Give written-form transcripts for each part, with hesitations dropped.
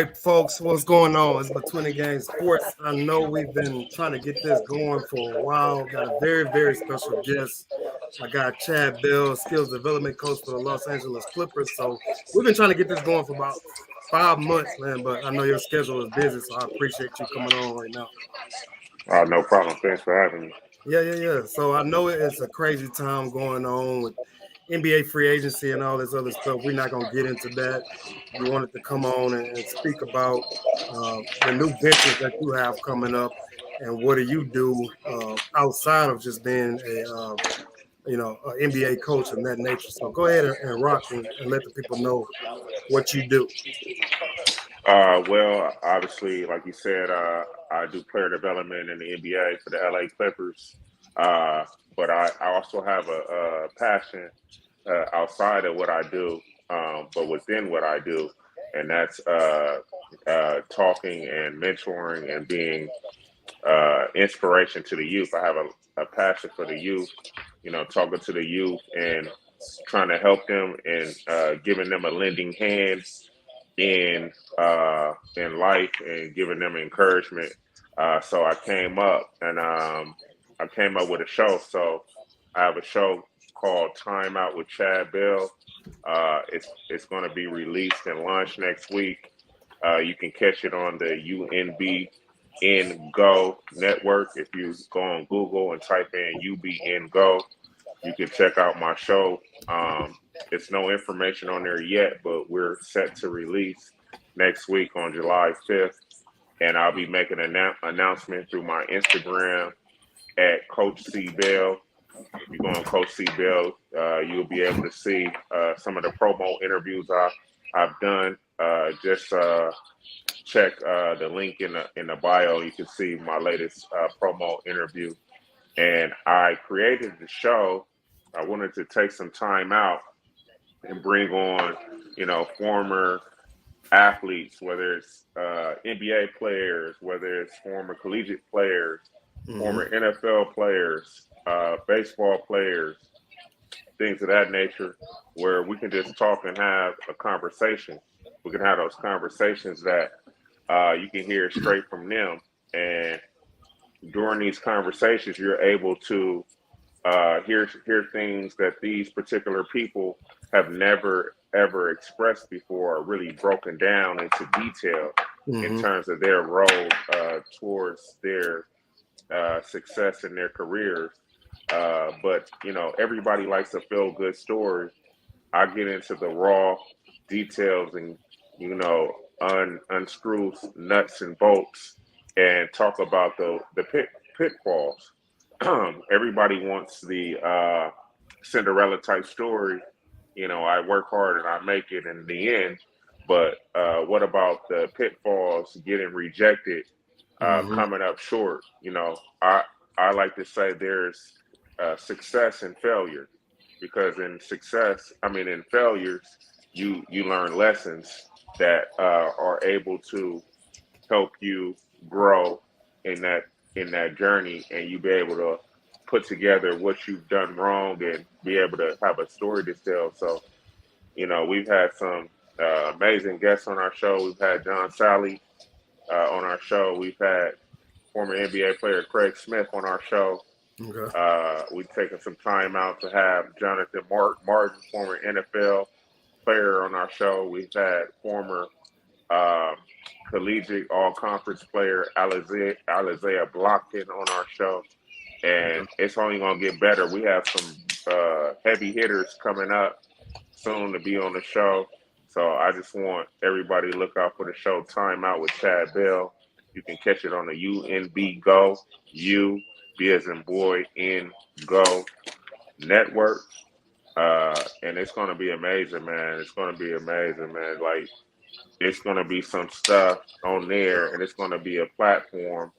right, folks, what's going on? It's Between the Game Sports. I know we've been trying to get this going for a while. Got a very, very special guest. I got Chad Bell, skills development coach for the Los Angeles Clippers. So we've been trying to get this going for about 5 months, man. But I know your schedule is busy, so I appreciate you coming on right now. No problem. Thanks for having me. Yeah. So I know it's a crazy time going on with NBA free agency and all this other stuff. We're not going to get into that. You wanted to come on and speak about the new ventures that you have coming up, and what do you do outside of just being an NBA coach and that nature. So go ahead and rock and let the people know what you do. Well, obviously, like you said, I do player development in the NBA for the LA Clippers. But I also have a passion outside of what I do, but within what I do, and that's talking and mentoring and being inspiration to the youth. I have a passion for the youth, talking to the youth and trying to help them and giving them a lending hand in life and giving them encouragement. So I came up with a show. So I have a show called TIMEOUT with Chad Bell. It's going to be released and launched next week. You can catch it on the UNB Go network. If you go on Google and type in UBN Go, you can check out my show. It's no information on there yet, but we're set to release next week on July 5th. And I'll be making an announcement through my Instagram at Coach C Bell. If you go on Coach C Bell, you'll be able to see some of the promo interviews I've done. Just check the link in the bio. You can see my latest promo interview. And I created the show. I wanted to take some time out and bring on, former athletes, whether it's NBA players, whether it's former collegiate players, former NFL players, baseball players, things of that nature, where we can just talk and have a conversation. We can have those conversations that you can hear straight from them. And during these conversations, you're able to hear things that these particular people have never ever expressed before, or really broken down into detail in terms of their role towards their success in their careers. But everybody likes a feel good story. I get into the raw details and unscrew nuts and bolts and talk about the pitfalls. Everybody wants the Cinderella type story. I work hard and I make it in the end. But what about the pitfalls, getting rejected, coming up short? I like to say there's success and failure, because in failures, you learn lessons that are able to help you grow in that journey, and you be able to put together what you've done wrong and be able to have a story to tell. So, we've had some amazing guests on our show. We've had John Sally on our show. We've had former NBA player Craig Smith on our show. Okay. We've taken some time out to have Jonathan Martin, former NFL player, on our show. We've had former collegiate all-conference player Alizea Blockton on our show. And it's only going to get better. We have some heavy hitters coming up soon to be on the show. So I just want everybody to look out for the show Timeout with Chad Bell. You can catch it on the UNB Go, U, B as in boy, N, Go network. And it's going to be amazing, man. It's going to be amazing, man. Like, it's going to be some stuff on there, and it's going to be a platform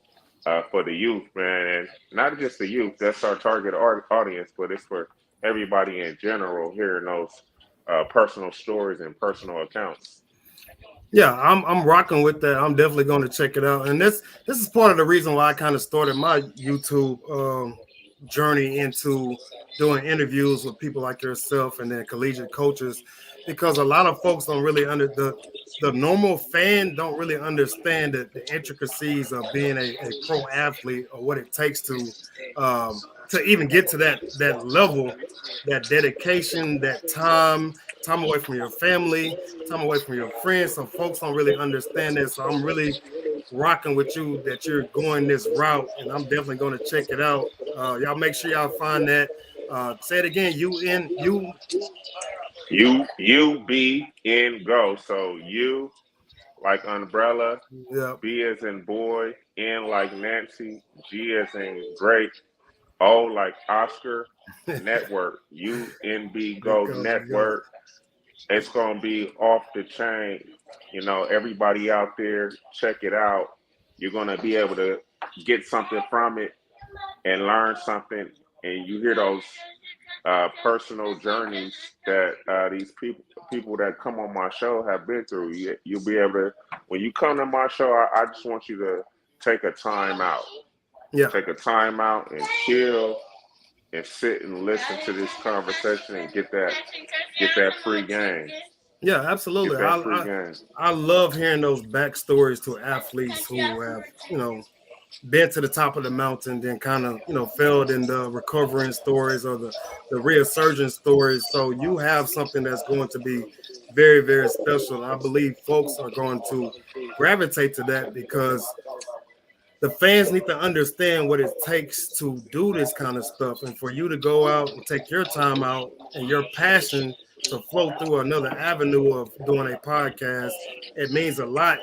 for the youth, man. And not just the youth, that's our target audience, but it's for everybody in general, hearing those personal stories and personal accounts. Yeah, I'm rocking with that. I'm definitely going to check it out. And this is part of the reason why I kind of started my YouTube journey into doing interviews with people like yourself and then collegiate coaches, because a lot of folks don't really the normal fan don't really understand the intricacies of being a pro athlete or what it takes to even get to that level, that dedication, that time away from your family, time away from your friends. So folks don't really understand that. So I'm really rocking with you that you're going this route, and I'm definitely going to check it out. Y'all make sure y'all find that. Say it again. U-B-N go. So U like umbrella, Yeah. B as in boy, N like Nancy, G as in great, O like Oscar, network, UNB It go goes. network. It's gonna be off the chain. Everybody out there, check it out. You're gonna be able to get something from it and learn something, and you hear those personal journeys that these people that come on my show have been through. You'll be able to, when you come to my show, I just want you to take a time out. Yeah. Take a time out and chill and sit and listen to this conversation and get that free game. Yeah, Get absolutely. that free game. I love hearing those backstories to athletes who have, been to the top of the mountain, then kind of, failed in the recovering stories or the resurgence stories. So you have something that's going to be very, very special. I believe folks are going to gravitate to that because the fans need to understand what it takes to do this kind of stuff. And for you to go out and take your time out and your passion to flow through another avenue of doing a podcast, it means a lot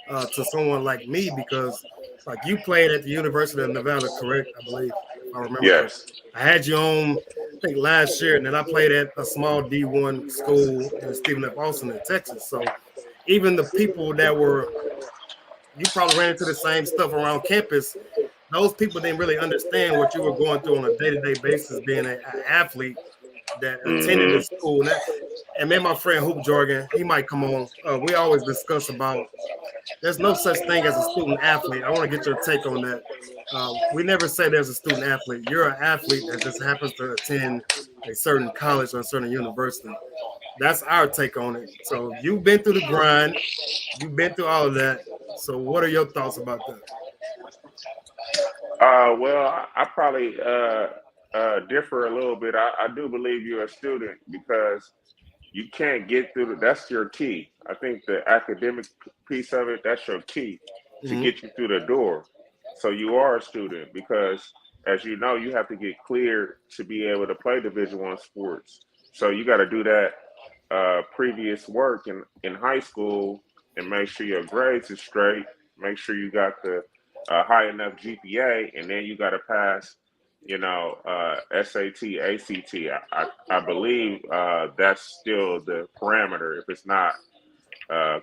to someone like me because, like, you played at the University of Nevada, correct? I believe, if I remember correct. Yes. I had you on, I think, last year, and then I played at a small D1 school in Stephen F. Austin in Texas. So even the people that were, you probably ran into the same stuff around campus. Those people didn't really understand what you were going through on a day-to-day basis, being an athlete that attended the Mm-hmm. school. And me and my friend Hoop Jorgen, he might come on. We always discuss about there's no such thing as a student athlete. I want to get your take on that. We never say there's a student athlete. You're an athlete that just happens to attend a certain college or a certain university. That's our take on it. So you've been through the grind, you've been through all of that. So what are your thoughts about that? Well, I probably differ a little bit. I do believe you're a student because you can't get through that's your key. I think the academic piece of it, that's your key to Mm-hmm. get you through the door. So you are a student because, as you know, you have to get cleared to be able to play Division I sports. So you got to do that previous work in high school and make sure your grades is straight. Make sure you got the high enough GPA, and then you got to pass, SAT, ACT. I believe that's still the parameter. If it's not,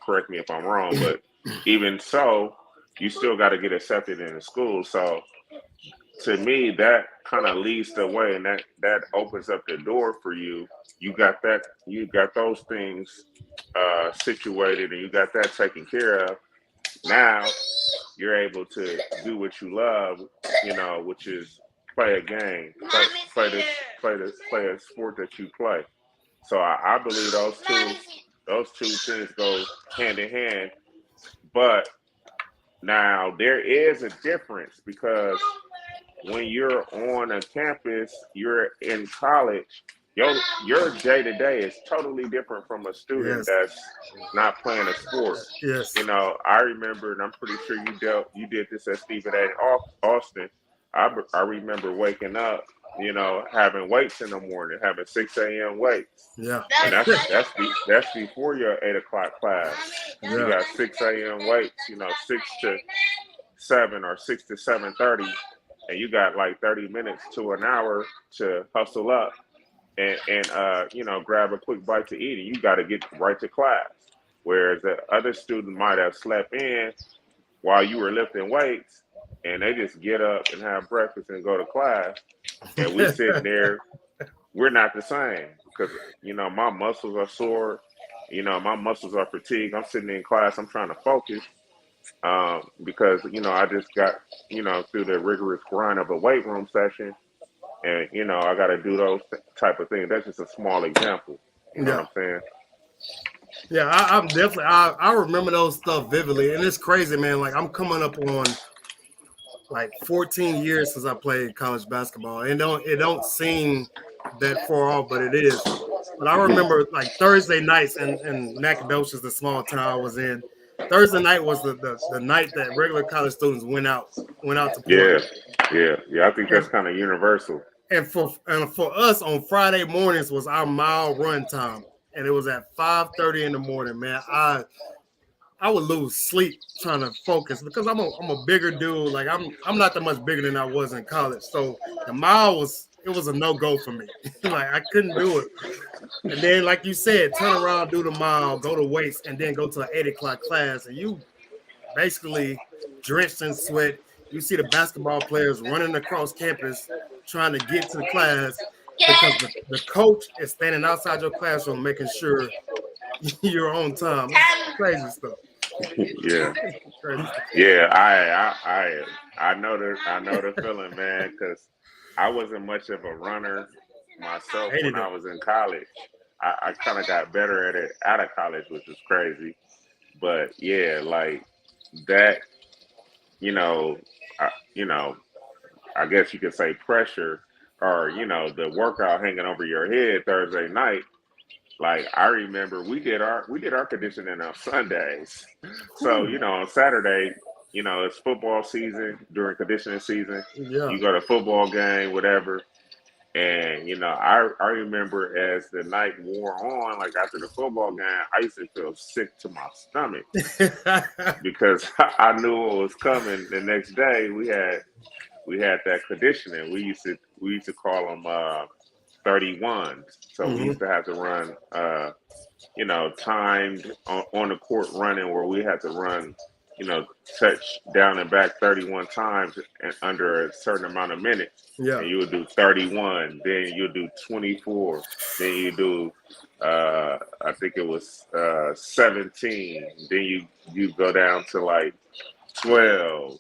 correct me if I'm wrong, but even so, you still got to get accepted in the school. So to me, that kind of leads the way, and that opens up the door for you. You got those things situated, and you got that taken care of. Now you're able to do what you love, which is play a game, play a sport that you play. So I believe those two things go hand in hand. But now there is a difference because when you're on a campus, you're in college. Your day to day is totally different from a student Yes. that's not playing a sport. Yes. I remember, and I'm pretty sure you did this at Stephen A. Austin. I remember waking up, having weights in the morning, having 6 a.m. weights, Yeah. and that's before your 8 o'clock class. You Yeah. got 6 a.m. weights, 6 to 7 or 6 to 7:30, and you got like 30 minutes to an hour to hustle up and grab a quick bite to eat, and you got to get right to class. Whereas the other student might have slept in while you were lifting weights, and they just get up and have breakfast and go to class, and we sitting there. We're not the same because my muscles are sore. My muscles are fatigued. I'm sitting in class. I'm trying to focus because I just got through the rigorous grind of a weight room session, and I got to do those type of things. That's just a small example. You know what Yeah. I'm saying? Yeah, I'm definitely. I remember those stuff vividly, and it's crazy, man. Like I'm coming up on like 14 years since I played college basketball. And it don't seem that far off, but it is. But I remember like Thursday nights in Nacogdoches, the small town I was in. Thursday night was the night that regular college students went out to Yeah, party. yeah. I think that's And kind of universal. for us on Friday mornings was our mile run time. And it was at 5:30 in the morning, man. I would lose sleep trying to focus because I'm a bigger dude. Like I'm not that much bigger than I was in college. So the mile was a no go for me. Like I couldn't do it. And then like you said, turn around, do the mile, go to weights, and then go to an 8 o'clock class, and you basically drenched in sweat. You see the basketball players running across campus trying to get to the class because the coach is standing outside your classroom making sure you're on time. It's crazy stuff. Yeah, Crazy. yeah. I know the feeling, man. Because I wasn't much of a runner myself when Hated I it. was in college. I kind of got better at it out of college, which was crazy. But yeah, like that, you know, you know, I guess you could say pressure, or the workout hanging over your head Thursday night. Like I remember we did our conditioning on Sundays. So, Whew. on Saturday, it's football season during conditioning season. Yeah. You go to football game, whatever. And I remember as the night wore on, like after the football game, I used to feel sick to my stomach because I knew what was coming the next day. We had that conditioning. We used to call them 31s. So we Hmm. used to have to run timed on the court running where we had to run, touch down and back 31 times and under a certain amount of minutes. Yeah. And you would do 31, then you do 24, then you do, I think it was 17, then you go down to like 12,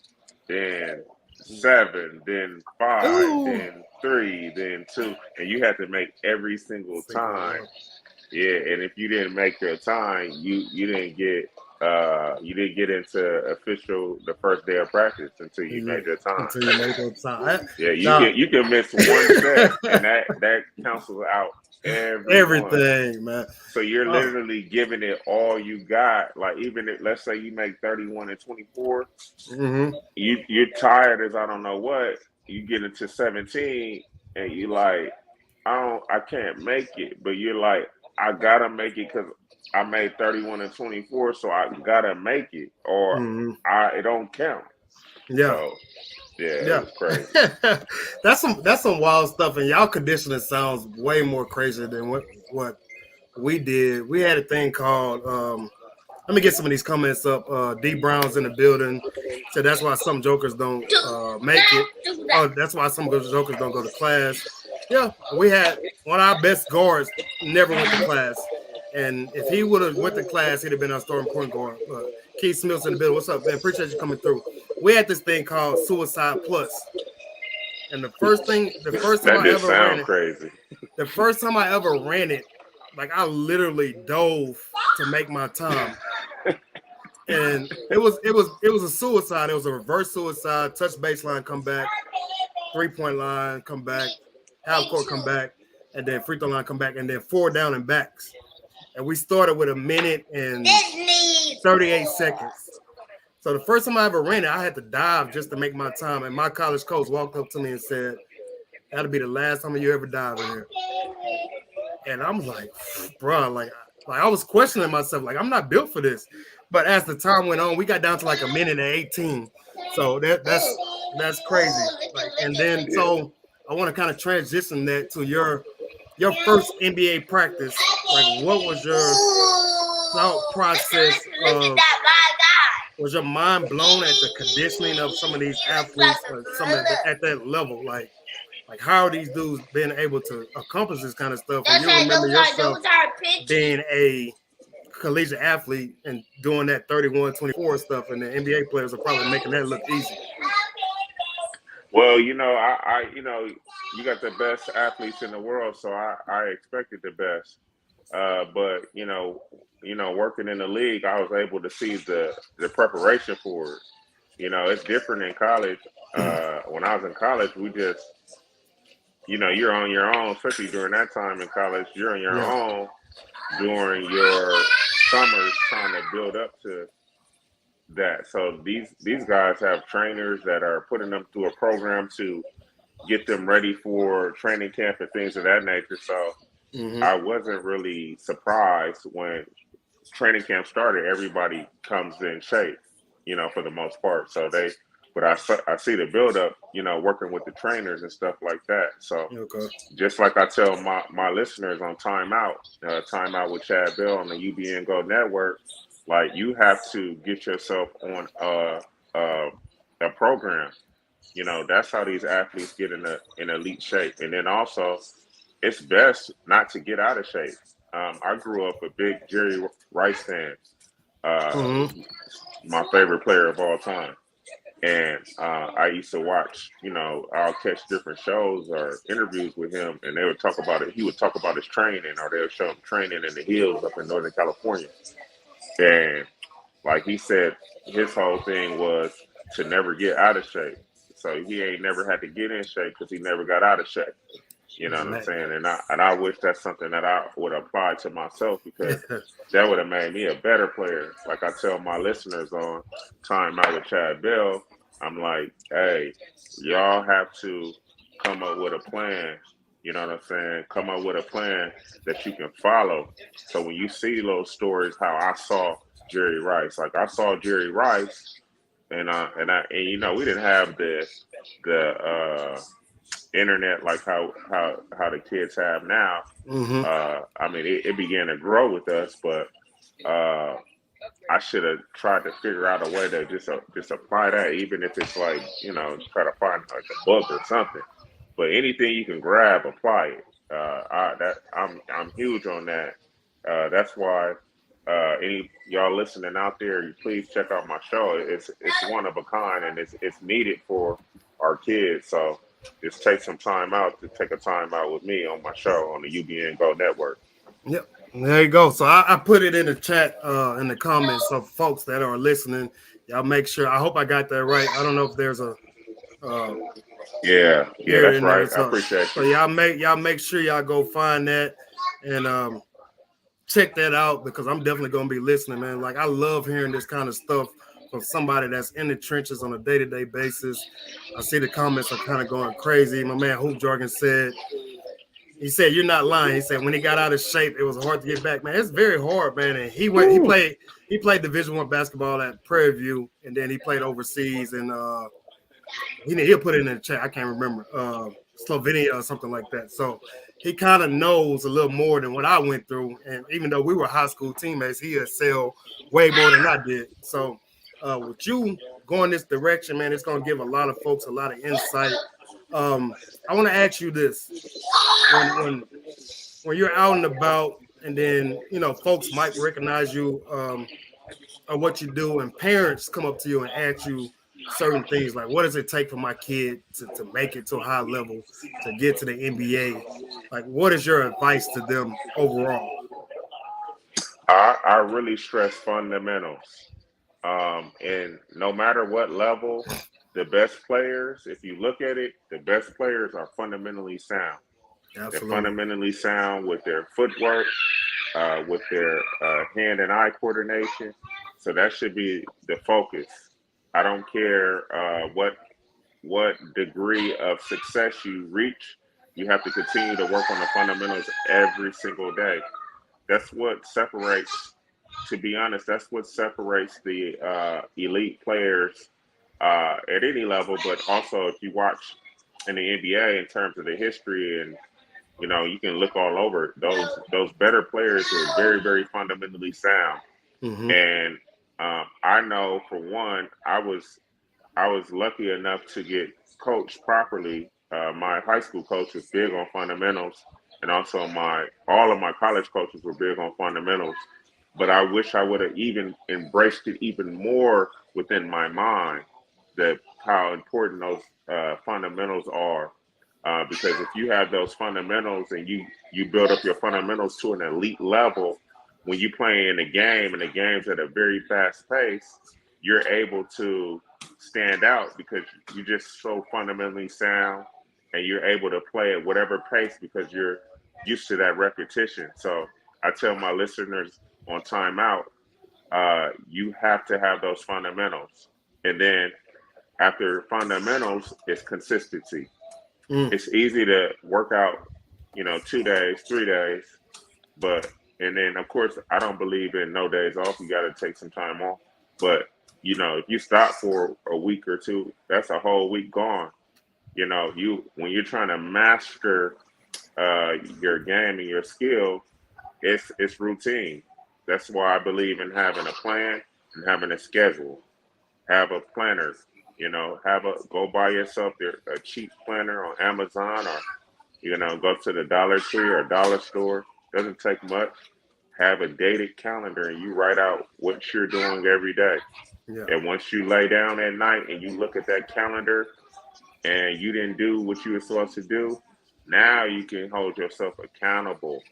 then 7, then 5, Ooh. then 3, then 2, and you had to make every single Single time. one. Yeah, and if you didn't make your time, you didn't get into official the first day of practice until you Yeah. made your time. Until you make that time. Yeah, you Nah, can you can miss one set and that cancels out everyone. everything, man. So you're Oh, literally giving it all you got. Like even if let's say you make 31 and 24, hmm. you're tired as I don't know what. You get into 17 and you like I can't make it, but you're like I gotta make it because I made 31 and 24, so I gotta make it or Hmm. it don't count. Yeah. So yeah, it Yeah. was crazy. That's some wild stuff, and y'all conditioning sounds way more crazy than what we did. We had a thing called let me get some of these comments up. D Brown's in the building. So that's why some jokers don't make it. Oh, that's why some jokers don't go to class. Yeah, we had one of our best guards never went to class. And if he would have went to class, he'd have been our starting point guard. Keith Smith's in the building. What's up, man? Appreciate you coming through. We had this thing called Suicide Plus. And That just sound crazy. the first time I ever ran it, like I literally dove to make my time, and it was a suicide. It was a reverse suicide, touch baseline, come back, 3 point line, come back, half court, come back, and then free throw line, come back, and then 4 down and backs. And we started with a minute and 38 seconds. So the first time I ever ran it, I had to dive just to make my time. And my college coach walked up to me and said, "That'll be the last time you ever dive in here." And I'm like, bro, like I was questioning myself, like I'm not built for this. But as the time went on, we got down to like a minute and 18. So that's crazy. Like, and then Yeah. so I want to kind of transition that to your first NBA practice. Like, what was your thought process of? Was your mind blown at the conditioning of some of these athletes, or some of at that level? Like how are these dudes being able to accomplish this kind of stuff? And you remember yourself being a collegiate athlete and doing that 31-24 stuff, and the NBA players are probably making that look easy. Well, you got the best athletes in the world, so I expected the best. But working in the league, I was able to see the preparation for it. It's different in college. When I was in college, we just, you're on your own, especially during that time in college. You're on your Yeah. own during your summers trying to build up to that. So these guys have trainers that are putting them through a program to get them ready for training camp and things of that nature. So Hmm. I wasn't really surprised when training camp started. Everybody comes in shape, for the most part. But I see the build up, working with the trainers and stuff like that. So Okay. just like I tell my listeners on Timeout with Chad Bell on the UBN Go Network, like you have to get yourself on a program. That's how these athletes get in elite shape. And then also, it's best not to get out of shape. I grew up a big Jerry Rice fan, uh, Hmm. my favorite player of all time. And I used to watch, I'll catch different shows or interviews with him, and they would talk about it. He would talk about his training, or they would show him training in the hills up in Northern California. And like he said, his whole thing was to never get out of shape. So he ain't never had to get in shape because he never got out of shape. You know what I'm Man. saying? And I wish that's something that I would apply to myself, because that would have made me a better player. Like I tell my listeners on Time Out with Chad Bell, I'm like, hey, y'all have to come up with a plan. You know what I'm saying? Come up with a plan that you can follow. So when you see those stories, how I saw Jerry Rice, like I saw Jerry Rice, and we didn't have the internet like how the kids have now. Hmm. I mean, it began to grow with us, but uh, I should have tried to figure out a way to just apply that, even if it's like try to find like a book or something. But anything you can grab, apply it. I'm huge on that. That's why any y'all listening out there, please check out my show. It's one of a kind, and it's needed for our kids. So just take some time out to take a time out with me on my show on the UBN Go Network. Yep. There you go. So I put it in the chat, in the comments. So folks that are listening, y'all make sure. I hope I got that right. I don't know if there's a uh, Yeah, period that's in there. right. I So appreciate so you. y'all make sure y'all go find that and check that out, because I'm definitely gonna be listening, man. Like I love hearing this kind of stuff from somebody that's in the trenches on a day-to-day basis. I see the comments are kind of going crazy. My man Hoop Jargon said, he said, "You're not lying." He said, "When he got out of shape, it was hard to get back, man. It's very hard, man." And Woo. he played Division I basketball at Prairie View, and then he played overseas, and he'll put it in the chat. I can't remember, Slovenia or something like that. So he kind of knows a little more than what I went through. And even though we were high school teammates, he excelled way more than I did. So with you going this direction, man, it's going to give a lot of folks a lot of insight. I want to ask you this: when you're out and about, and then folks might recognize you, or what you do, and parents come up to you and ask you certain things like, what does it take for my kid to make it to a high level, to get to the NBA? Like, what is your advice to them overall? I really stress fundamentals. And no matter what level, the best players, if you look at it, the best players are fundamentally sound. They're Absolutely. fundamentally sound with their footwork, with their hand and eye coordination. So that should be the focus. I don't care what degree of success you reach. You have to continue to work on the fundamentals every single day. That's what separates, to be honest, that's what separates the elite players at any level. But also, if you watch in the NBA in terms of the history, and you can look all over those better players who are very, very fundamentally sound. Hmm. And I know for one, I was lucky enough to get coached properly. My high school coach was big on fundamentals, and also my all of my college coaches were big on fundamentals. But I wish I would have even embraced it even more within my mind, that how important those fundamentals are. Because if you have those fundamentals and you build up your fundamentals to an elite level, when you play in a game and the game's at a very fast pace, you're able to stand out because you're just so fundamentally sound and you're able to play at whatever pace because you're used to that repetition. So I tell my listeners on timeout, you have to have those fundamentals. And then after fundamentals is consistency. Mm. It's easy to work out, 2 days, 3 days, but and then of course I don't believe in no days off. You got to take some time off. But if you stop for a week or two, that's a whole week gone. You when you're trying to master your game and your skill, it's routine. That's why I believe in having a plan and having a schedule. Have a planner. Go buy yourself a cheap planner on Amazon or go to the Dollar Tree or dollar store. Doesn't take much. Have a dated calendar and you write out what you're doing every day. Yeah. And once you lay down at night and you look at that calendar and you didn't do what you were supposed to do, now you can hold yourself accountable.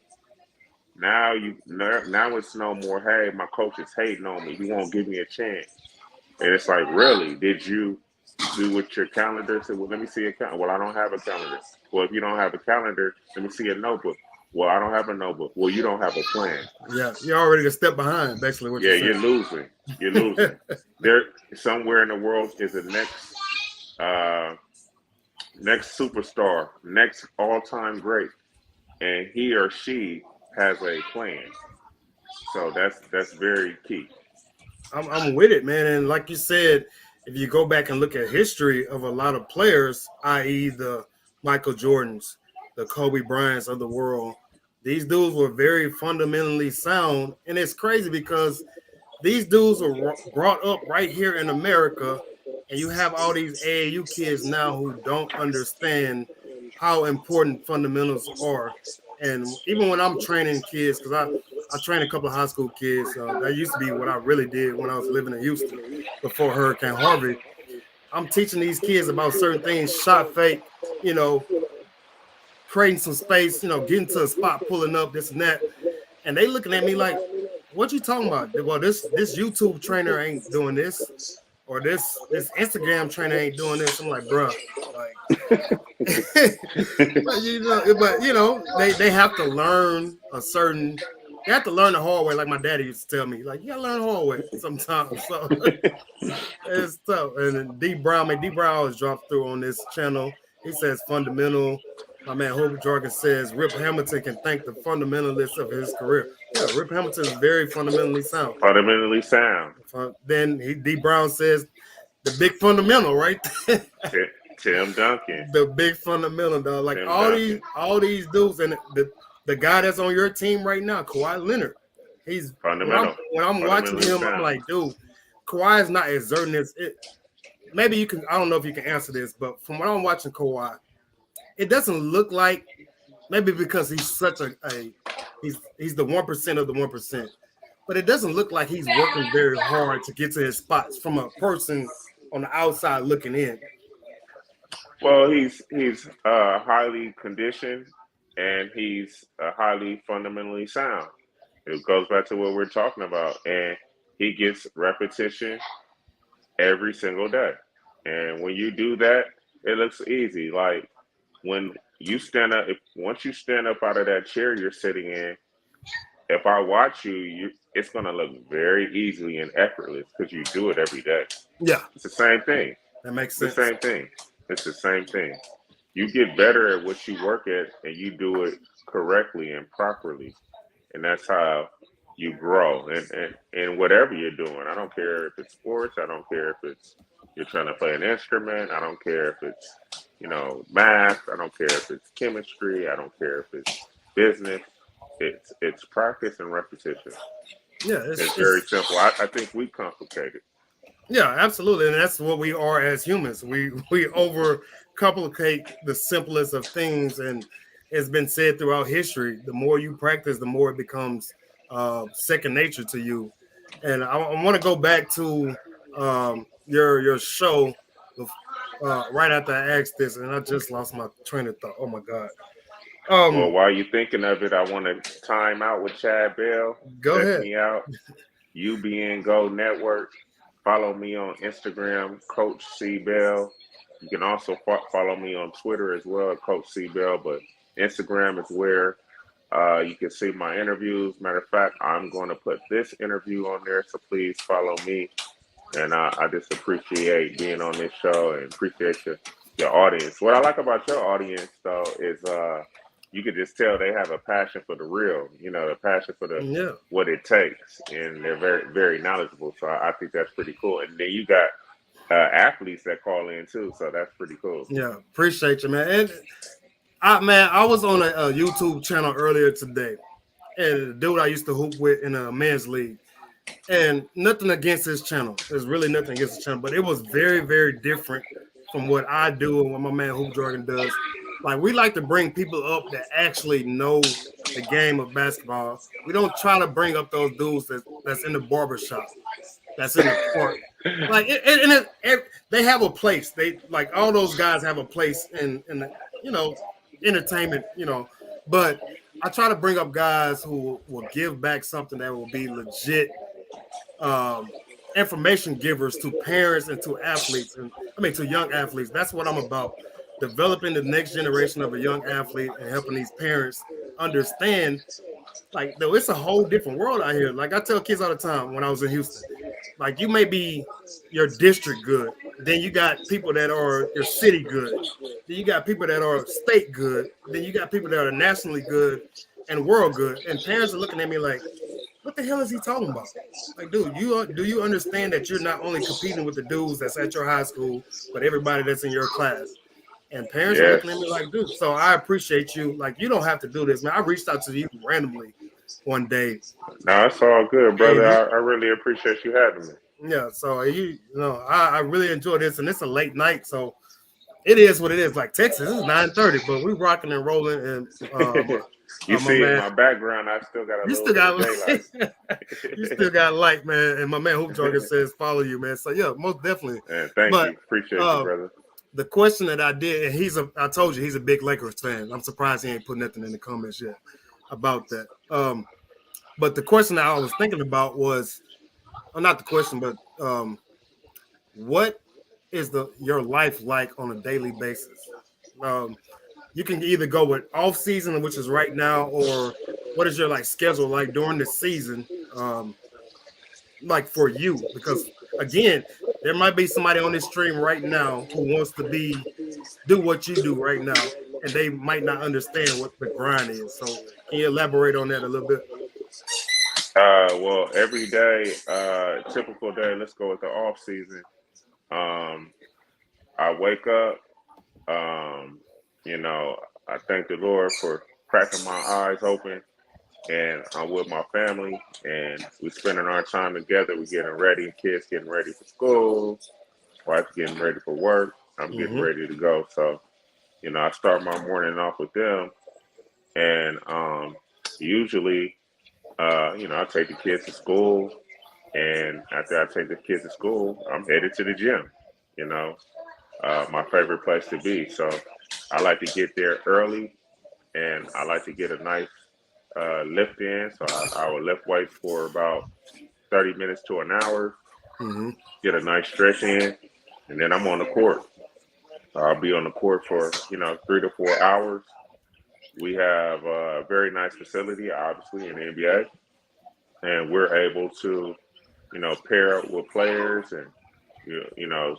Now it's no more, hey, my coach is hating on me. He won't give me a chance. And it's like, really, did you do what your calendar said? Well, let me see a calendar. Well, I don't have a calendar. Well, if you don't have a calendar, let me see a notebook. Well, I don't have a notebook. Well, you don't have a plan. Yeah, you're already a step behind, basically what Yeah, you're saying. you're losing. You're losing. There, somewhere in the world is a uh, next superstar, next all-time great, and he or she has a plan. So that's very key. I'm with it, man. And like you said, if you go back and look at history of a lot of players, i.e., the Michael Jordans, the Kobe Bryants of the world, these dudes were very fundamentally sound. And it's crazy because these dudes were brought up right here in America, and you have all these AAU kids now who don't understand how important fundamentals are. And even when I'm training kids, because I train a couple of high school kids. That used to be what I really did when I was living in Houston before Hurricane Harvey. I'm teaching these kids about certain things, shot fake, you know, creating some space, getting to a spot, pulling up, this and that. And they looking at me like, what you talking about? Well, this YouTube trainer ain't doing this, or this Instagram trainer ain't doing this. I'm like, bruh, like, but they have to learn they have to learn the hard way, like my daddy used to tell me. Like, you gotta learn the hard way sometimes. So it's tough. And then D Brown always drops through on this channel. He says fundamental. My man Hope Jordan says Rip Hamilton can thank the fundamentalists of his career. Yeah, Rip Hamilton is very fundamentally sound. Fundamentally sound. Then D Brown says the big fundamental, right? Tim Duncan. The big fundamental, dog. Like Tim all Duncan. these dudes, and the guy that's on your team right now, Kawhi Leonard. He's Fundamental. When I'm watching him, sound. I'm like, dude, Kawhi is not exerting this. Maybe you can. I don't know if you can answer this, but from what I'm watching Kawhi, it doesn't look like, maybe because he's such he's the 1% of the 1%, but it doesn't look like he's working very hard to get to his spots from a person on the outside looking in. Well, he's highly conditioned and he's highly fundamentally sound. It goes back to what we're talking about, and he gets repetition every single day. And when you do that, it looks easy. Like when you stand up, once you stand up out of that chair you're sitting in, if I watch you, it's gonna look very easily and effortless because you do it every day. Yeah, It's the same thing. that makes It's sense. the same thing. It's the same thing. You get better at what you work at, and you do it correctly and properly, and that's how you grow. And whatever you're doing, I don't care if it's sports. I don't care if it's you're trying to play an instrument. I don't care if it's math. I don't care if it's chemistry. I don't care if it's business. It's practice and repetition. Yeah, It's very simple. I think we complicate it. yeah, absolutely, and that's what we are as humans. We overcomplicate the simplest of things, and it's been said throughout history. The more you practice, the more it becomes second nature to you. And I want to go back to your show right after I asked this, and I just lost my train of thought. Oh my God. Well, while you're thinking of it, I want to time out with Chad Bell. Go Check ahead. me out. UBN Go Network. Follow me on Instagram, Coach C Bell. You can also follow me on Twitter as well, Coach C Bell. But Instagram is where you can see my interviews. Matter of fact, I'm going to put this interview on there, so please follow me. And I just appreciate being on this show and appreciate your audience. What I like about your audience, though, is you can just tell they have a passion for the real, the passion for the Yeah. what it takes, and they're very, very knowledgeable. So I think that's pretty cool. And then you got athletes that call in too, so that's pretty cool. Yeah. Appreciate you, man. And I was on a YouTube channel earlier today, and the dude I used to hoop with in a men's league. And nothing against his channel. There's really nothing against the channel, but it was very, very different from what I do and what my man Hoop Jordan does. Like, we like to bring people up that actually know the game of basketball. We don't try to bring up those dudes that's in the barbershop, that's in the park. Like, they have a place. They like all those guys have a place in the, entertainment. But I try to bring up guys who will give back something that will be legit information givers to parents and to athletes, and to young athletes. That's what I'm about. Developing the next generation of a young athlete and helping these parents understand, like, though it's a whole different world out here. Like, I tell kids all the time when I was in Houston, like, you may be your district good, then you got people that are your city good, then you got people that are state good, then you got people that are nationally good and world good. And parents are looking at me like, what the hell is he talking about? Like, dude, do you understand that you're not only competing with the dudes that's at your high school, but everybody that's in your class? And parents are looking at me Yes. like, dude. So I appreciate you. Like, you don't have to do this, man. I reached out to you randomly one day. No, it's all good, brother. And I really appreciate you having me. yeah, so I really enjoy this, and it's a late night, so it is what it is. Like Texas, it's 9:30, but we rocking and rolling, and You my see in man, my background, I still got a you little still bit got of daylight. you still got light, man. And my man Hoop Jordan says follow you, man. So yeah, most definitely. And thank But you. Appreciate you, brother. the question that I did, and I told you he's a big Lakers fan. I'm surprised he ain't put nothing in the comments yet about that. But the question that I was thinking about was, not the question, but what is your life like on a daily basis? You can either go with off season, which is right now, or what is your like schedule like during the season, like for you? Because again, there might be somebody on this stream right now who wants to do what you do right now, and they might not understand what the grind is. So can you elaborate on that a little bit? Well, every day, typical day. Let's go with the off season. Um, I wake up. Um, you know, I thank the Lord for cracking my eyes open, and I'm with my family, and we spending our time together. We getting ready, kids getting ready for school, wife getting ready for work. I'm getting Mm-hmm. ready to go. So, I start my morning off with them, and usually, I take the kids to school, and after I take the kids to school, I'm headed to the gym. You know, my favorite place to be. So I like to get there early, and I like to get a nice lift in. So I will lift weights for about 30 minutes to an hour, Mm-hmm. get a nice stretch in, and then I'm on the court. I'll be on the court for 3 to 4 hours. We have a very nice facility, obviously in the NBA, and we're able to pair up with players, and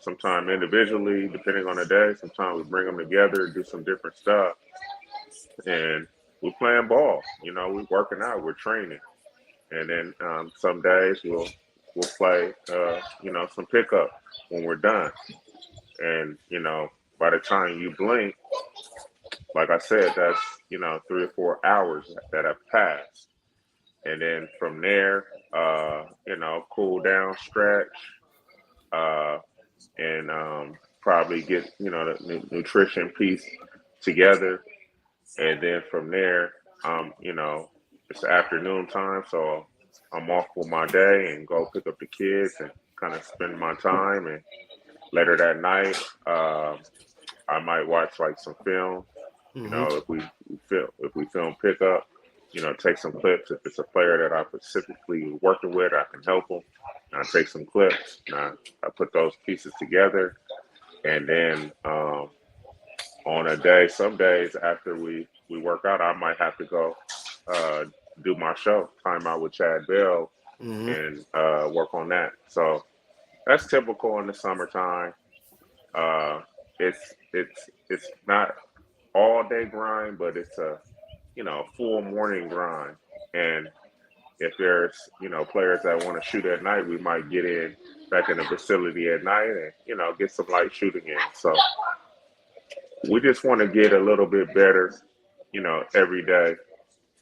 sometimes individually, depending on the day. Sometimes we bring them together, do some different stuff, and we're playing ball. We're working out, we're training, and then some days we'll play, some pickup when we're done. And by the time you blink, like I said, that's 3 or 4 hours that have passed. And then from there, cool down, stretch, uh, and probably get the nutrition piece together. And then from there, it's afternoon time, so I'm off for my day and go pick up the kids and kind of spend my time. And later that night, I might watch like some film. You Mm-hmm. know, if we film pickup, you know, take some clips. If it's a player that I'm specifically working with, I can help them. And I take some clips. And I put those pieces together, and then on a day, some days after we work out, I might have to go uh, do my show, Time Out with Chad Bell, Mm-hmm. and work on that. So that's typical in the summertime. Uh, it's not all day grind, but it's a full morning grind. And if there's players that want to shoot at night, we might get in back in the facility at night and get some light shooting in. So we just want to get a little bit better, every day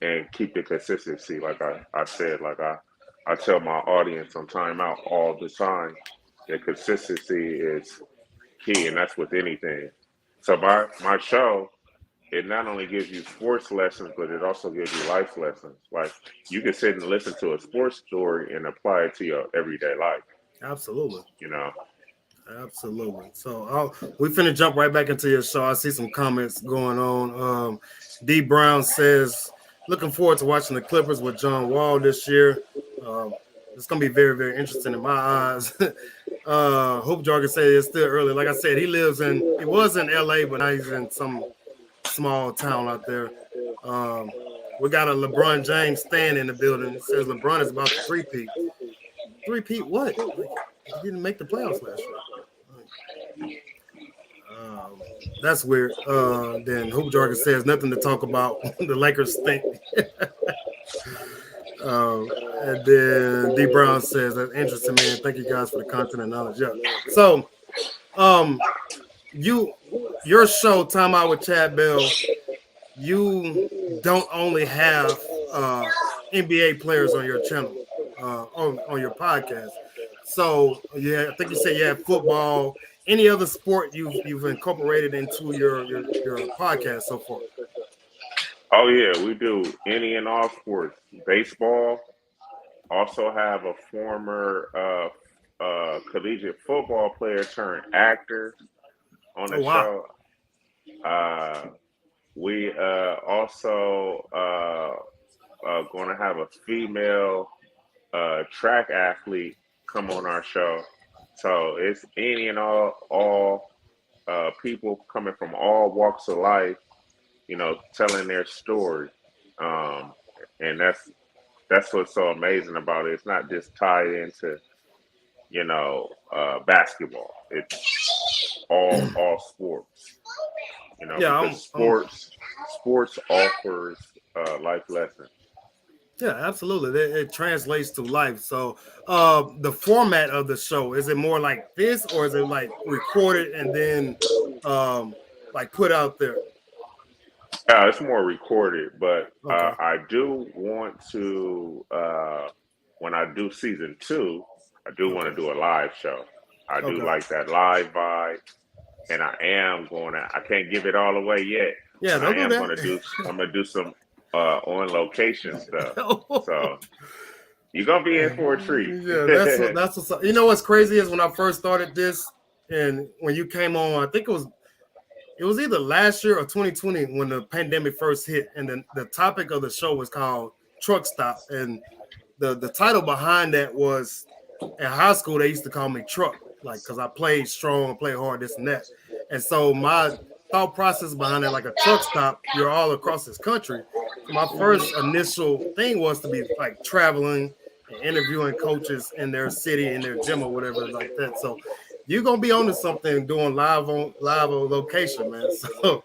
and keep the consistency. Like I said, I tell my audience on timeout all the time that consistency is key, and that's with anything. So my show, it not only gives you sports lessons, but it also gives you life lessons. Like you can sit and listen to a sports story and apply it to your everyday life. Absolutely. You know, Absolutely. So we finna jump right back into your show. I see some comments going on. D Brown says, looking forward to watching the Clippers with John Wall this year. It's gonna be very, very interesting in my eyes. Hope Jargon said it's still early. Like I said, he was in LA, but now he's in some small town out there. We got a LeBron James stand in the building. It says LeBron is about to three-peat. Three-peat what? Like, he didn't make the playoffs last year. That's weird. Then Hoop Jargon says nothing to talk about. The Lakers stink. And then D Brown says that's interesting, man. Thank you guys for the content and knowledge. Yeah. So, your show, Time Out with Chad Bell, you don't only have NBA players on your channel, on your podcast. So yeah, I think you said you have football. Any other sport you've incorporated into your podcast so far? oh yeah, we do any and all sports. Baseball. Also have a former collegiate football player turned actor on Oh the wow. show. Uh, we also going to have a female track athlete come on our show. So it's any and all people coming from all walks of life, telling their story. Um, and that's what's so amazing about it. It's not just tied into, basketball. It's all sports, Yeah, because sports offers life lessons. yeah, absolutely. It translates to life. So, the format of the show, is it more like this, or is it like recorded and then, like put out there? It's more recorded, but Okay. I do want to, when I do season 2, I do want to Okay. do a live show. I do Okay. like that live vibe, and I can't give it all away yet, Yeah, but I don't do am going to I'm going to do some on location stuff. that. So you're going to be in for a treat. Yeah, that's what's. You know what's crazy is when I first started this, and when you came on, I think it was either last year or 2020 when the pandemic first hit, and then the topic of the show was called Truck Stop, and the title behind that was, in high school they used to call me Truck, like because I played strong, played hard, this and that, and so my thought process behind it, like a truck stop, you're all across this country. So my first initial thing was to be like traveling and interviewing coaches in their city, in their gym or whatever like that. So you're gonna be on to something doing live on location, man. So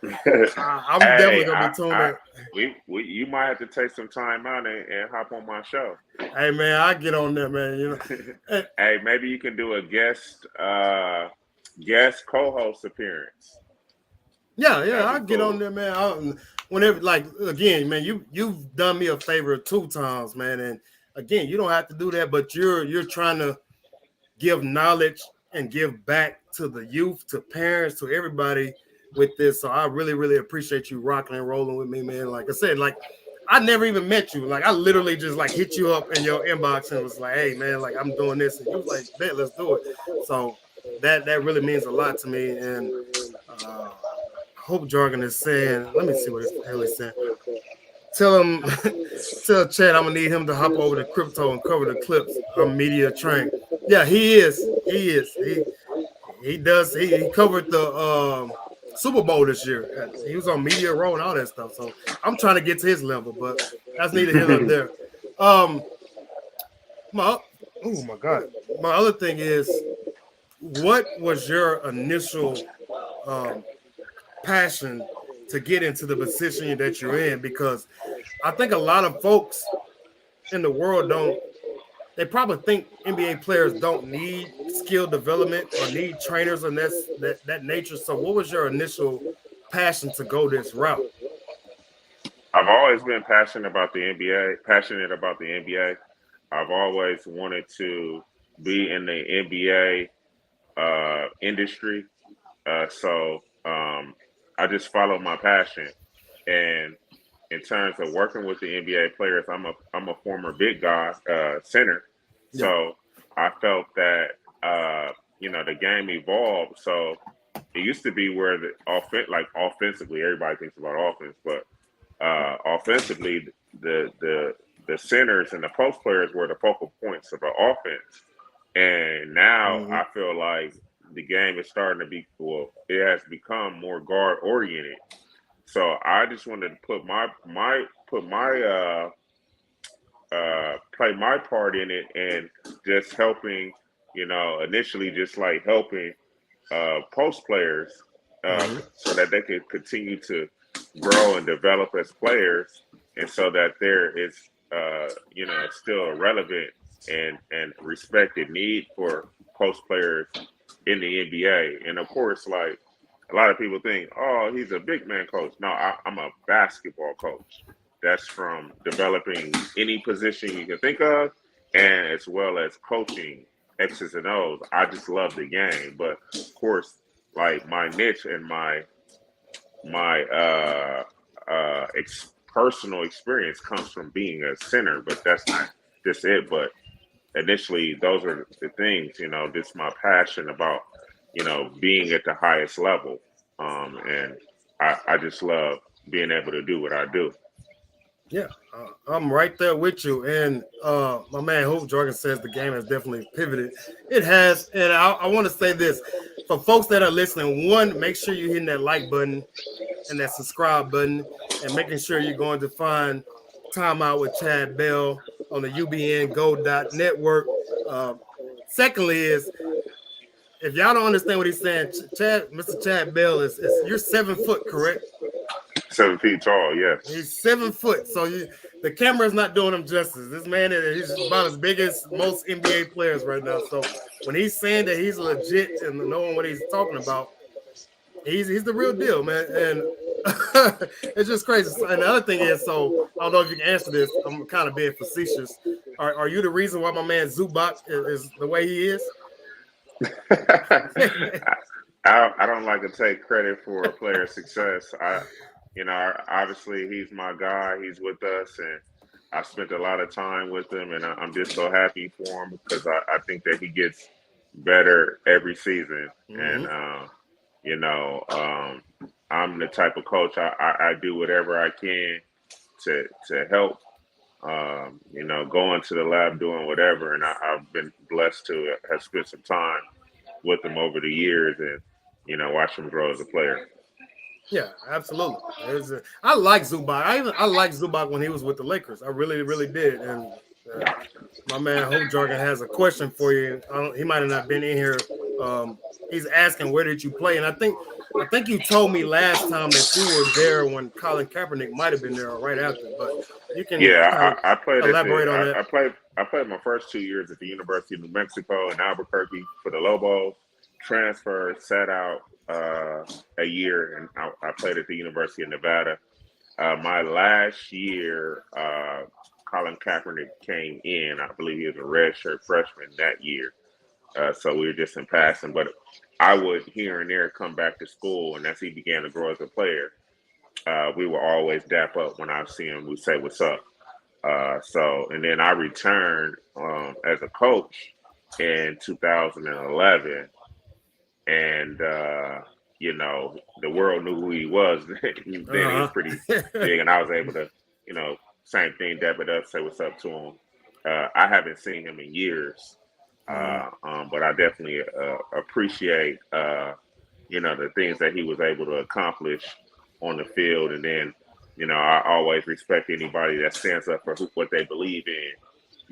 I'm definitely Hey, gonna be tuned in. you might have to take some time out and hop on my show. Hey man, I get on there, man. Hey, Hey, maybe you can do a guest co-host appearance. yeah, That'd I be get on cool. there, man. Whenever, like, again, man, you've done me a favor 2 times, man, and again, you don't have to do that, but you're trying to give knowledge and give back to the youth, to parents, to everybody with this. So I really, really appreciate you rocking and rolling with me, man. Like I said, like I never even met you. Like I literally just like hit you up in your inbox and was like, hey man, like I'm doing this. And you was like, bet, let's do it. So that really means a lot to me. And Hope Jargon is saying, let me see what the hell he's saying. Tell him, tell Chad I'm gonna need him to hop over to crypto and cover the clips. I'm media trained. Yeah, he is. He is. He does. He covered the Super Bowl this year. He was on Media Row and all that stuff. So I'm trying to get to his level, but that's neither here nor there. Oh my God. My other thing is, what was your initial passion to get into the position that you're in? Because I think a lot of folks in the world they probably think NBA players don't need skill development or need trainers and that nature. So what was your initial passion to go this route? I've always been passionate about the NBA. I've always wanted to be in the NBA industry. So I just follow my passion. And in terms of working with the NBA players, I'm a former big guy, center. Yeah. So I felt that the game evolved. So it used to be where offensively, everybody thinks about offense, but offensively, the centers and the post players were the focal points of the offense. And now I feel like the game is starting to it has become more guard oriented. So I just wanted to play my part in it and just helping, initially just like helping post players so that they can continue to grow and develop as players, and so that there is still a relevant and respected need for post players in the NBA. And of course, like a lot of people think, oh, he's a big man coach. No, I'm a basketball coach. That's from developing any position you can think of, and as well as coaching X's and O's. I just love the game, but of course, like my niche and my personal experience comes from being a center, but that's not just it. But initially, those are the things, just my passion about, being at the highest level. And I just love being able to do what I do. Yeah, I'm right there with you. And my man Hope Jordan says the game has definitely pivoted. It has. And I want to say this for folks that are listening. One, make sure you're hitting that like button and that subscribe button and making sure you're going to find Timeout with Chad Bell on the ubngo.network. Secondly is, if y'all don't understand what he's saying, Mr. Chad Bell is you're 7 foot, correct? 7 feet tall, yes. He's 7 foot, so the camera's not doing him justice. This man he's about as big as most NBA players right now. So when he's saying that he's legit and knowing what he's talking about, he's the real deal, man. And it's just crazy. And the other thing is, so I don't know if you can answer this. I'm kind of being facetious. Are you the reason why my man Zubac is the way he is? I don't like to take credit for a player's success. Obviously he's my guy. He's with us, and I spent a lot of time with him, and I'm just so happy for him because I think that he gets better every season. And I'm the type of coach I do whatever I can to help. Going to the lab, doing whatever, and I've been blessed to have spent some time with him over the years, and watch him grow as a player. Yeah, absolutely. I like Zubac. I liked Zubac when he was with the Lakers. I really, really did. And my man Hope Jargon has a question for you. He might have not been in here. He's asking, where did you play? And I think you told me last time that you were there when Colin Kaepernick might have been there right after. But you can I played elaborate on that. I played my first 2 years at the University of New Mexico in Albuquerque for the Lobos. Transferred, sat out a year, and I played at the University of Nevada. My last year, Colin Kaepernick came in. I believe he was a redshirt freshman that year. So we were just in passing. But I would here and there come back to school, and as he began to grow as a player, we would always dap up when I see him. We'd say, "What's up?" And then I returned as a coach in 2011. and the world knew who he was. Then he was pretty big, and I was able to, same thing, dap it up, say what's up to him. I haven't seen him in years, but I definitely appreciate the things that he was able to accomplish on the field, and then I always respect anybody that stands up for what they believe in,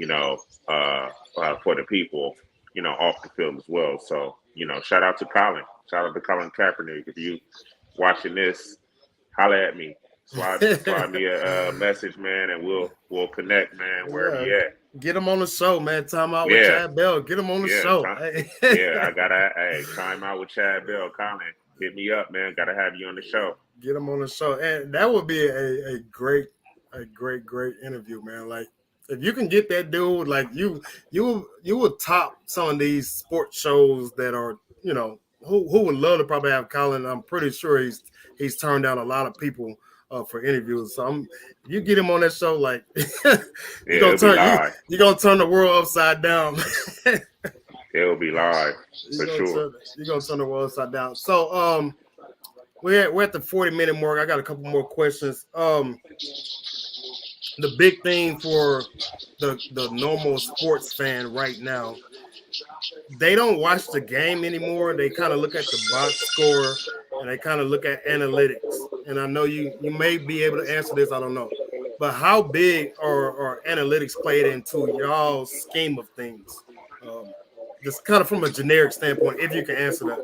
for the people, off the field as well. So shout out to Colin, shout out to Colin Kaepernick. If you watching this, holla at me. Slide me a message, man, and we'll connect, man, wherever Yeah. you at. Get him on the show, man. Time out with Yeah, Chad Bell. Get him on the yeah, show. I gotta time out with Chad Bell. Colin, hit me up, man. Gotta have you on the show. Get him on the show, and that would be a great interview, man. Like if you can get that dude, like you would top some of these sports shows that are, who would love to probably have Colin. I'm pretty sure he's turned down a lot of people for interviews. So you get him on that show, like you're gonna turn the world upside down. It'll be live for sure. You're gonna turn the world upside down. So we're at the 40-minute mark. I got a couple more questions. The big thing for the normal sports fan right now, they don't watch the game anymore. They kind of look at the box score and they kind of look at analytics. And I know you may be able to answer this. I don't know, but how big are analytics played into y'all's scheme of things? Just kind of from a generic standpoint, if you can answer that.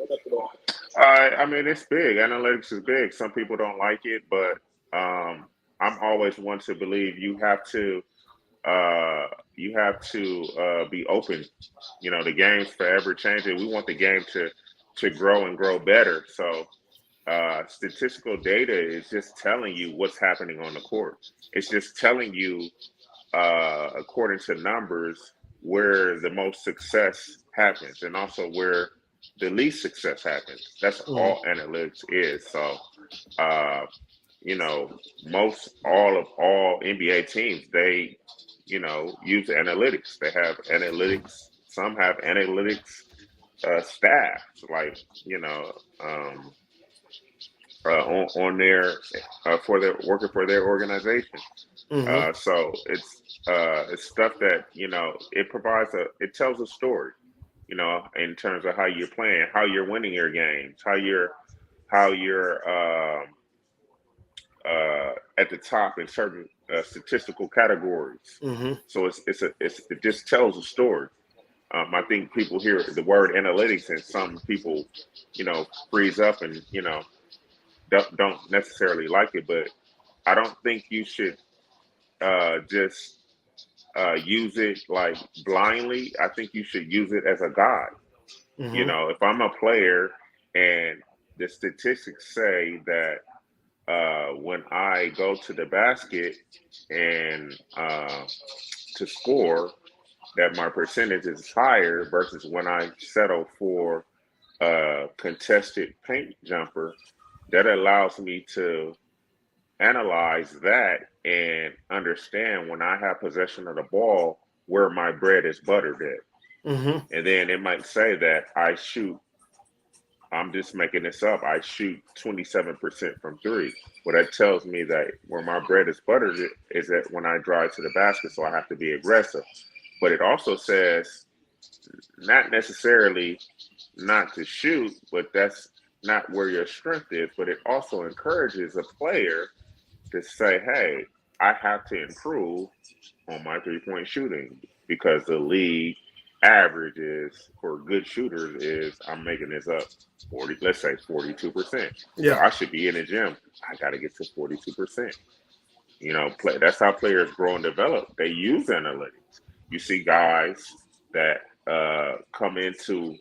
I mean, it's big. Analytics is big. Some people don't like it, but I'm always one to believe you have to be open. The game's forever changing. We want the game to grow and grow better. So statistical data is just telling you what's happening on the court. It's just telling you, according to numbers, where the most success happens and also where the least success happens. That's all analytics is. So, all NBA teams, they, use analytics. They have analytics. Some have analytics staff, like, on their for their working for their organization. So it's stuff that it tells a story, in terms of how you're playing, how you're winning your games, how you're at the top in certain statistical categories. So it just tells a story. I think people hear the word analytics and some people, freeze up and don't necessarily like it, but I don't think you should just use it like blindly. I think you should use it as a guide. If I'm a player and the statistics say that when I go to the basket and to score, that my percentage is higher versus when I settle for a contested paint jumper, that allows me to analyze that and understand when I have possession of the ball where my bread is buttered at. And then it might say that I'm just making this up, I shoot 27% from three. Well, that tells me that where my bread is buttered is that when I drive to the basket, so I have to be aggressive. But it also says not necessarily not to shoot, but that's not where your strength is. But it also encourages a player to say, hey, I have to improve on my three-point shooting because the league average is for good shooters is, I'm making this up, 40, let's say 42%. Yeah. So I should be in the gym. I got to get to 42%. That's how players grow and develop. They use analytics. You see guys that come into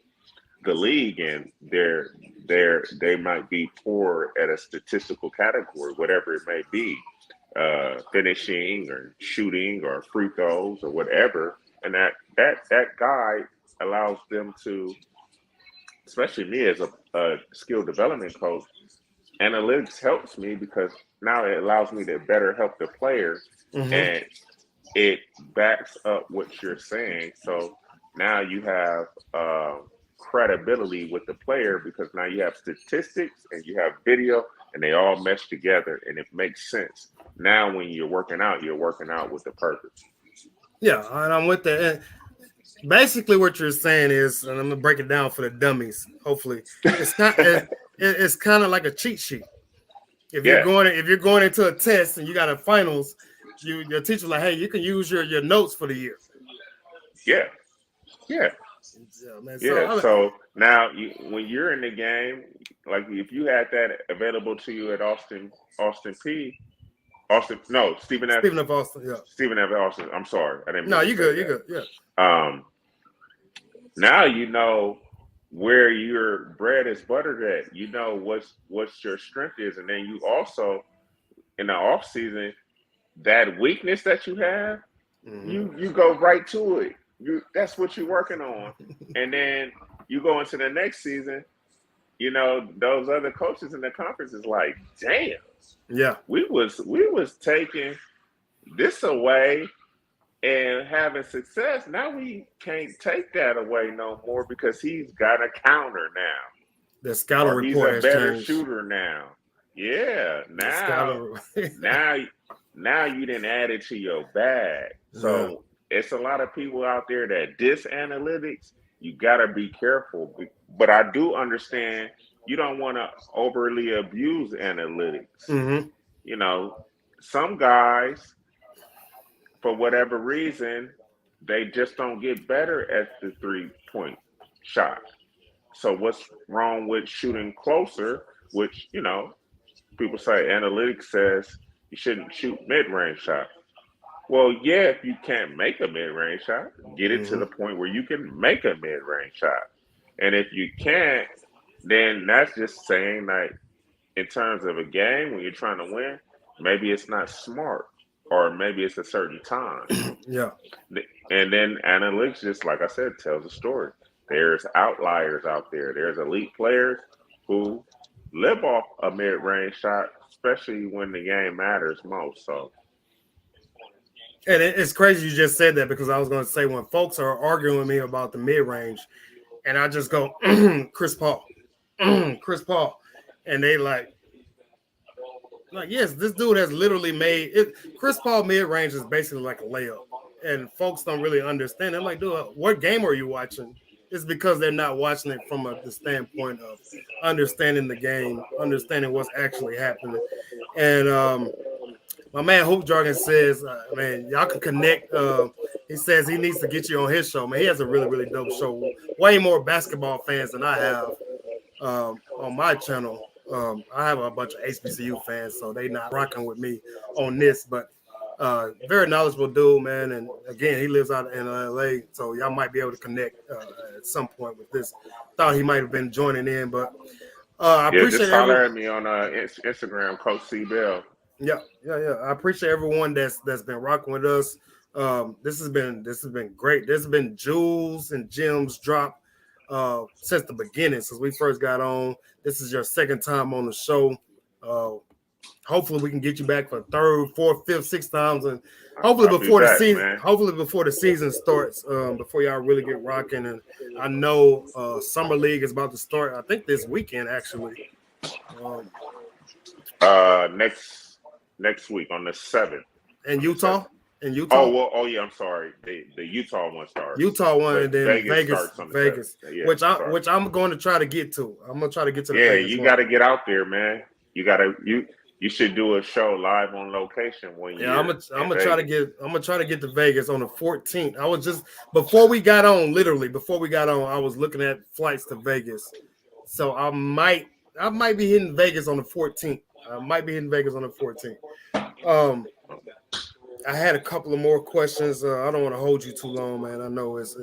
the league and they might be poor at a statistical category, whatever it may be, finishing or shooting or free throws or whatever, and that guy allows them to, especially me as a skill development coach, analytics helps me because now it allows me to better help the player, and it backs up what you're saying. So now you have credibility with the player because now you have statistics and you have video and they all mesh together and it makes sense. Now when you're working out with the purpose. Yeah, and I'm with that. And basically, what you're saying is, and I'm gonna break it down for the dummies. Hopefully, it's kind of like a cheat sheet. If you're going into a test and you got a finals, your teacher's like, hey, you can use your notes for the year. Yeah. Man. So now when you're in the game, like if you had that available to you at Stephen F. Austin, yeah. Stephen F. Austin. I'm sorry, I didn't. No, you good. You good. Yeah. Now you know where your bread is buttered at. You know what's your strength is, and then you also in the off season that weakness that you have, you go right to it. That's what you're working on, and then you go into the next season. You know those other coaches in the conference is like, damn, yeah, we was taking this away and having success. Now we can't take that away no more because he's got a counter now. The scouting report he's a better changed. shooter now. Yeah, now you didn't add it to your bag. So it's a lot of people out there that diss analytics. You got to be careful. But I do understand you don't want to overly abuse analytics. You know, some guys, for whatever reason, they just don't get better at the 3-point shot. So what's wrong with shooting closer, which, you know, people say analytics says you shouldn't shoot mid-range shots. Well, yeah, if you can't make a mid-range shot, get it to the point where you can make a mid-range shot. And if you can't, then that's just saying like in terms of a game, when you're trying to win, maybe it's not smart or maybe it's a certain time. Yeah. And then analytics, just like I said, tells a story. There's outliers out there. There's elite players who live off a mid-range shot, especially when the game matters most. So. And it's crazy you just said that because I was going to say when folks are arguing with me about the mid-range and I just go, Chris Paul, and they like, yes, this dude has literally made it. Chris Paul mid-range is basically like a layup and folks don't really understand. I'm like, dude, what game are you watching? It's because they're not watching it from the standpoint of understanding the game, understanding what's actually happening. And, my man Hoop Jargon says, man, y'all can connect. He says he needs to get you on his show, man. He has a really, really dope show. Way more basketball fans than I have on my channel. I have a bunch of HBCU fans, so they not rocking with me on this. But very knowledgeable dude, man. And again, he lives out in LA, so y'all might be able to connect at some point with this. Thought he might have been joining in, but I appreciate just holler at me on Instagram, Coach C Bell. Yeah. I appreciate everyone that's been rocking with us. This has been great. There's been jewels and gems dropped since the beginning, since we first got on. This is your second time on the show. Hopefully we can get you back for third, fourth, fifth, sixth times, and hopefully before the season. Man. Hopefully before the season starts, before y'all really get rocking. And I know Summer League is about to start. I think this weekend actually. Next week on the 7th. In Utah? Oh yeah, I'm sorry. The Utah one starts. Utah one, and then Vegas. Yeah, which I'm going to try to get to. I'm gonna try to get to the Vegas you got to get out there, man. You should do a show live on location when you. Yeah, I'm gonna try to get to Vegas on the 14th. I was just before we got on, I was looking at flights to Vegas. So I might be hitting Vegas on the 14th. I had a couple of more questions. I don't want to hold you too long, man. I know it's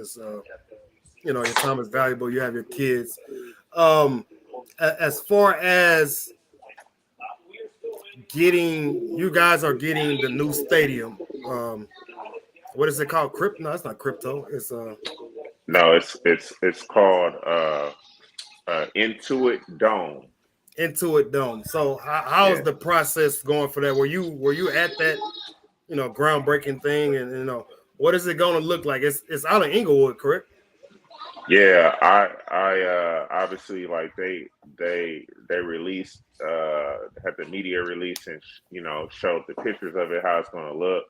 your time is valuable. You have your kids. As far as you guys are getting the new stadium. What is it called? Crypto? No, it's not crypto. It's no, it's called Intuit Dome. Intuit Dome. So how is the process going for that? Were you at that, groundbreaking thing? And what is it going to look like? It's out of Inglewood, correct? Yeah, I obviously like they released had the media release and showed the pictures of it, how it's gonna look.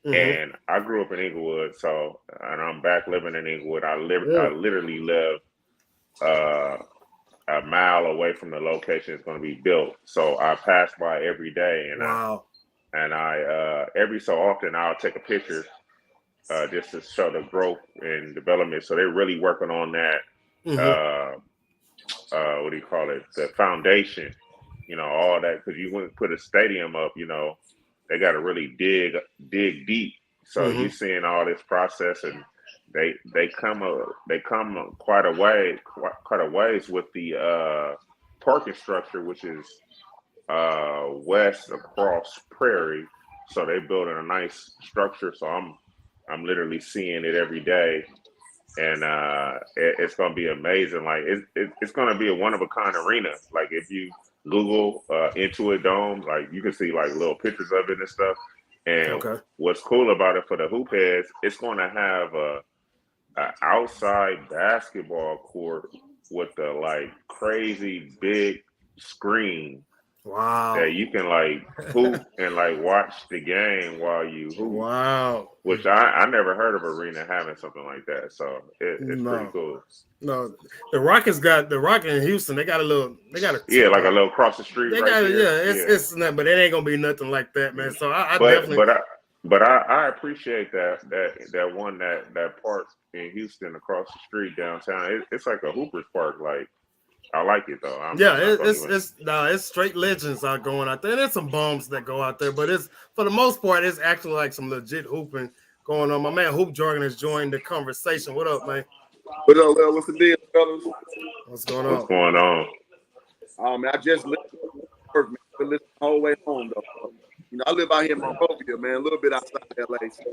Mm-hmm. And I grew up in Inglewood, so and I'm back living in Inglewood. I Yeah. literally live uh, a mile away from the location it's going to be built. So I pass by every day, Wow. and I every so often I'll take a picture just to show the growth and development. So they're really working on that. Mm-hmm. Uh, what do you call it? The foundation, all that, because you wouldn't put a stadium up, they got to really dig deep. So you Mm-hmm. seeing all this process, and they come quite a way, quite a ways with the parking structure, which is west across Prairie. So they building a nice structure. So I'm literally seeing it every day, and it's going to be amazing. Like it's going to be a one of a kind arena. Like if you Google Intuit Dome, like you can see like little pictures of it and stuff. And Okay. what's cool about it for the hoop heads, it's going to have a outside basketball court with the like crazy big screen that Wow. you can like hoop and like watch the game while you hoop, Wow. which I never heard of arena having something like that. So it's pretty No. cool. No. The Rockets in Houston. They got a little. They got a. Yeah, like a little across the street They right got there. yeah. It's Yeah, it's not, but it ain't gonna be nothing like that, man. yeah. So I But definitely. but I but I appreciate that one that park in Houston across the street downtown. It's like a Hooper's Park. Like I like it though. Yeah, I'm not gonna even. it's straight legends out going out there. There's some bums that go out there, but it's for the most part, it's actually like some legit hooping going on. My man Hoop Jargon has joined the conversation. What up, man? What up, well, what's the deal, fellas? What's going What's on? going on? Man, I just listened to work, man. I listened the whole way home, though. I live out here in Monrovia, man, a little bit outside LA. So,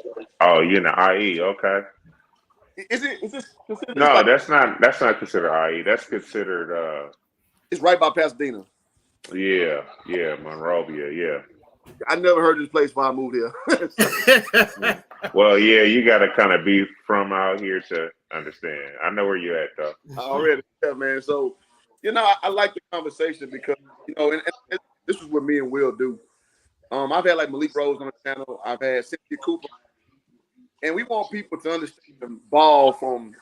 Oh, you're in the IE, okay. is this considered this No, like that's not considered IE. That's considered it's right by Pasadena? yeah, Monrovia, yeah. I never heard of this place before I moved here. Mm. Well, yeah, you got to kind of be from out here to understand. I know where you're at though. Already, yeah, man. So, I like the conversation because and this is what me and Will do. I've had like Malik Rose on the channel. I've had Cynthia Cooper, and we want people to understand the ball from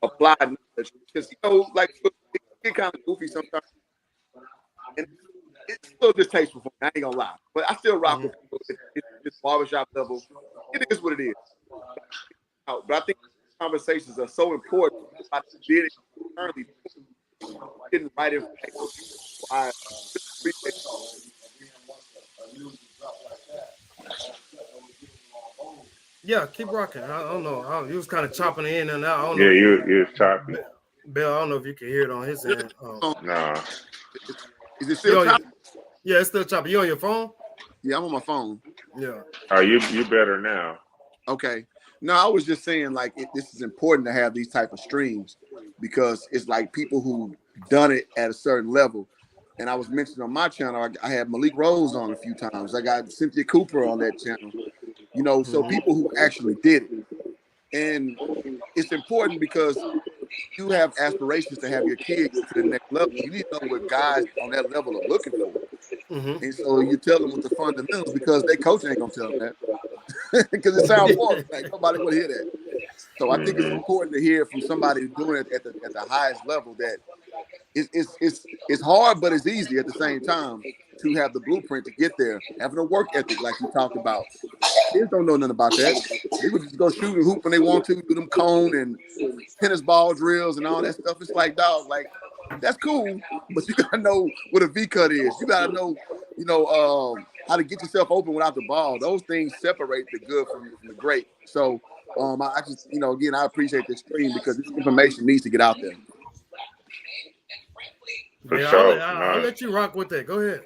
applied knowledge because like it get kind of goofy sometimes, and it's still distasteful for me. I ain't gonna lie, but I still rock with people. It's barbershop level. It is what it is. But I think conversations are so important. I did it currently, getting right information. I appreciate Yeah, keep rocking. I don't know. He was kind of chopping in and out. I don't know Yeah, if you was choppy. Bill. I don't know if you can hear it on his it. end. Nah. Is it You still on your, choppy? yeah, it's still chopping. You on your phone? Yeah, I'm on my phone. Yeah. Oh, you better now. Okay. No, I was just saying like this is important to have these type of streams because it's like people who done it at a certain level. And I was mentioning on my channel, I had Malik Rose on a few times. I got Cynthia Cooper on that channel. So Mm-hmm. people who actually did it. And it's important because you have aspirations to have your kid get to the next level. You need to know what guys on that level are looking for. Mm-hmm. And so you tell them with the fundamentals because their coach ain't gonna tell them that. Because it sounds boring. Like nobody would hear that. So I think it's Hmm. important to hear from somebody doing it at the highest level that it's hard, but it's easy at the same time to have the blueprint to get there. Having a work ethic, like you talked about. Kids don't know nothing about that. They would just go shoot and hoop when they want to, do them cone and tennis ball drills and all that stuff. It's like, dog, like that's cool, but you gotta know what a V cut is. You gotta know, how to get yourself open without the ball. Those things separate the good from the great. So, I just, again, I appreciate this stream because this information needs to get out there. For Yeah, sure. I'll let you rock with that. Go ahead.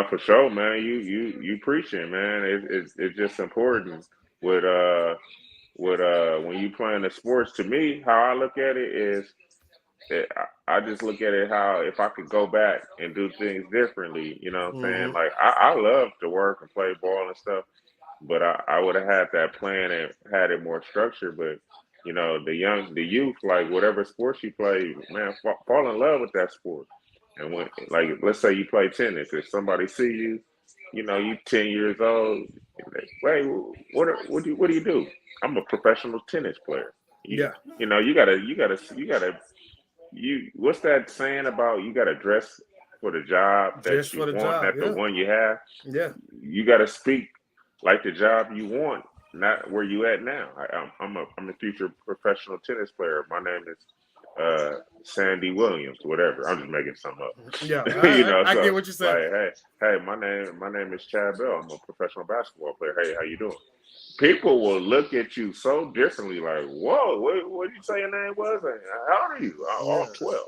For sure, man. You preaching, man. It's just important with when you playing the sports. To me, how I look at it is I just look at it how if I could go back and do things differently, you know what I'm saying? Mm-hmm. Like I love to work and play ball and stuff, but I would have had that plan and had it more structured. But you know, the youth, like whatever sports you play, man, fall in love with that sport. And when, like, let's say you play tennis, if somebody see you, you know, you 10 years old, wait, what do you do? I'm a professional tennis player. Yeah, You know, what's that saying about you got to dress for the job just that for you the want, job. not the Yeah, one you have? yeah, You got to speak like the job you want, not where you at now. I'm a future professional tennis player. My name is Sandy Williams, whatever. I'm just making something yeah. up. You know, I get so what you're saying. like, hey, my name is Chad Bell. I'm a professional basketball player. Hey, how you doing? People will look at you so differently, like, whoa, what did you say your name was? And how old are you? Oh, Yeah. 12.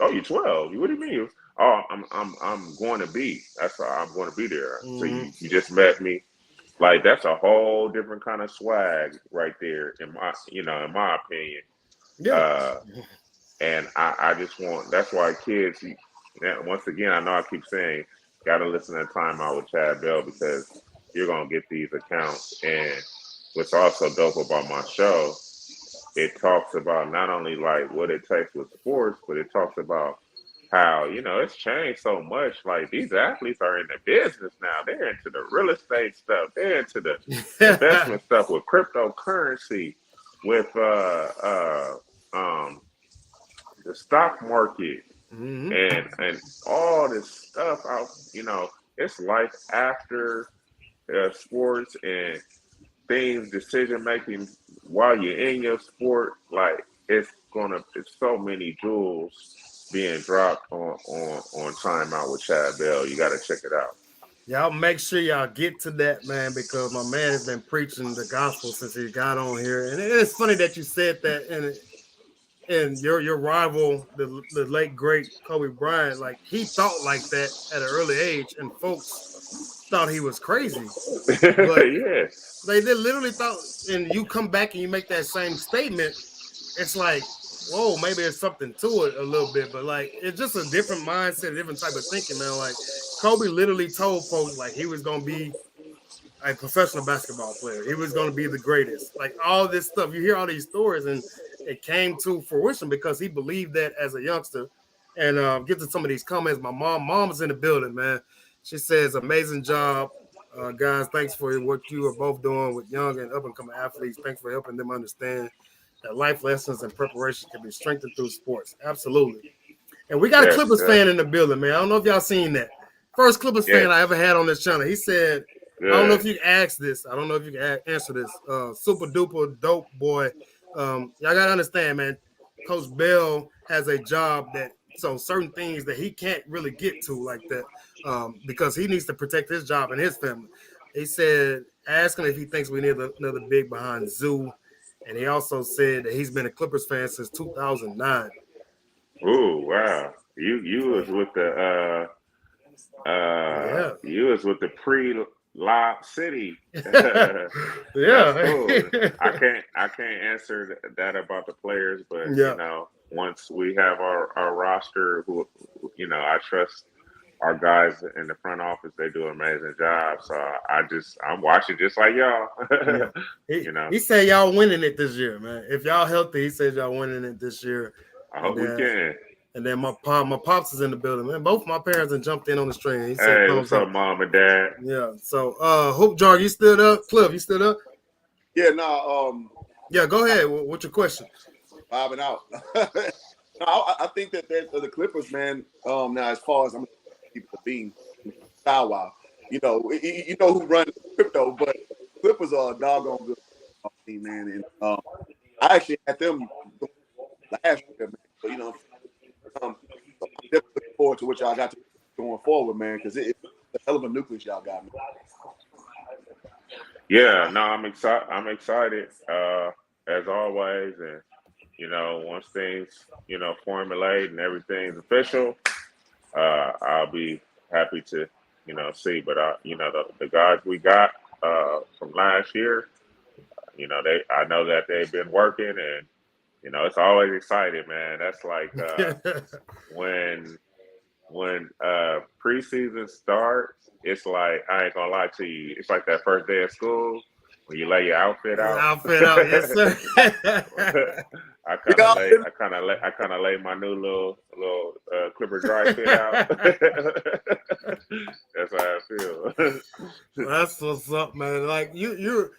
Oh, you're 12. What do you mean? Oh, I'm going to be. That's how I'm going to be there. So Hmm. you just met me. Like that's a whole different kind of swag right there, in my opinion. Yeah. Uh, and I just want. That's why kids. Once again, I know I keep saying, gotta listen to Time Out with Chad Bell because you're gonna get these accounts. And what's also dope about my show, it talks about not only like what it takes with sports, but it talks about how, it's changed so much. Like these athletes are in the business now. They're into the real estate stuff. They're into the investment stuff with cryptocurrency, with the stock market, Hmm. and all this stuff out. It's life after sports and things, decision making while you're in your sport. Like it's so many jewels being dropped on Time Out with Chad Bell. You got to check it out. Y'all make sure y'all get to that, man, because my man has been preaching the gospel since he got on here. And it's funny that you said that. And your rival, the late great Kobe Bryant, like he thought like that at an early age, and folks thought he was crazy. But Yeah, they literally thought, and you come back and you make that same statement, it's like, whoa, maybe there's something to it a little bit, but like it's just a different mindset, a different type of thinking, man. Like Kobe literally told folks like he was gonna be a professional basketball player. He was gonna be the greatest. Like all this stuff. You hear all these stories, and it came to fruition because he believed that as a youngster. And get to some of these comments. Mom's in the building, man. She says, amazing job. Guys, thanks for what you are both doing with young and up and coming athletes. Thanks for helping them understand that life lessons and preparation can be strengthened through sports. Absolutely. And we got a yes, Clippers yes, fan in the building, man. I don't know if y'all seen that. First Clippers fan I yes. ever had on this channel. He said, I don't know if Good. you can ask this. I don't know if you can answer this. Super duper dope boy. Y'all got to understand, man. Coach Bell has a job that so certain things that he can't really get to like that because he needs to protect his job and his family. He said, ask him if he thinks we need another big behind Zoo. And he also said that he's been a Clippers fan since 2009. Ooh, wow. You So, was with the yeah. you was with the pre-Lob City. That's Yeah. cool. I can't answer that about the players, but Yeah. once we have our roster, who I trust our guys in the front office. They do an amazing job. So I'm watching just like y'all. Yeah. He, you know, he said y'all winning it this year, man. If y'all healthy, he said y'all winning it this year. I And hope we then can. and then my pops is in the building, man. Both my parents have jumped in on the stream. He said Hey, thumbs what's up, up. mom and dad? Yeah. So Hope Jar, you still up? Cliff, you still up? Yeah, no, Yeah, go ahead. What's your question? vibing out. No, I think that the Clippers, man. Now as far as I'm gonna keep it a beam, style while you know who runs crypto, but Clippers are a doggone good team, man. And I actually had them last year, man. So so I'm definitely looking forward to what y'all got to going forward, man, because it's a hell of a nucleus y'all got, man. Yeah, no, I'm excited. I'm excited as always, and once things formulate and everything's official, I'll be happy to see. But the guys we got from last year, I know that they've been working, and it's always exciting, man. That's like when preseason starts, it's like I ain't gonna lie to you. It's like that first day of school When you lay your outfit out. Outfit out, yes, sir. I kind of lay my new little Clipper dry fit out. That's how I feel. That's what's up, man. Like you're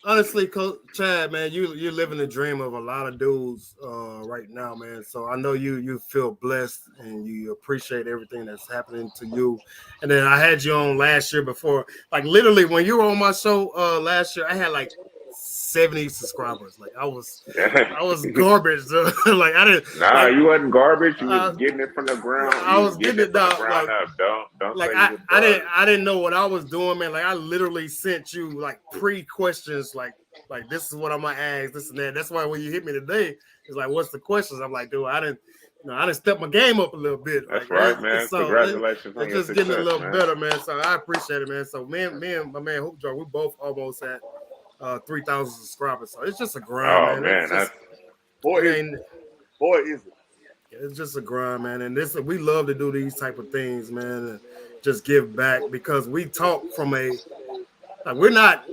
honestly, Coach Chad, man, you're living the dream of a lot of dudes right now, man. So I know you feel blessed and you appreciate everything that's happening to you. And then I had you on last year before, like literally when you were on my show last year, I had like 70 subscribers. Like I was garbage. Like I didn't. Nah, Like, you wasn't garbage. You was getting it from the ground. I was getting it down. Ground Like, up. Don't like say you was garbage. I didn't know what I was doing, man. Like I literally sent you like pre-questions, like this is what I'm gonna ask, this and that. That's why when you hit me today, it's like, what's the questions? I'm like, dude, I didn't step my game up a little bit. That's like, right, man. So Congratulations on it's your just success, getting a little man. better, man. So I appreciate it, man. So me and my man Hoop Jar, we both almost at 3,000 subscribers. So it's just a grind, man. Boy, is it. It's just a grind, man. And we love to do these type of things, man, and just give back because we talk from we're not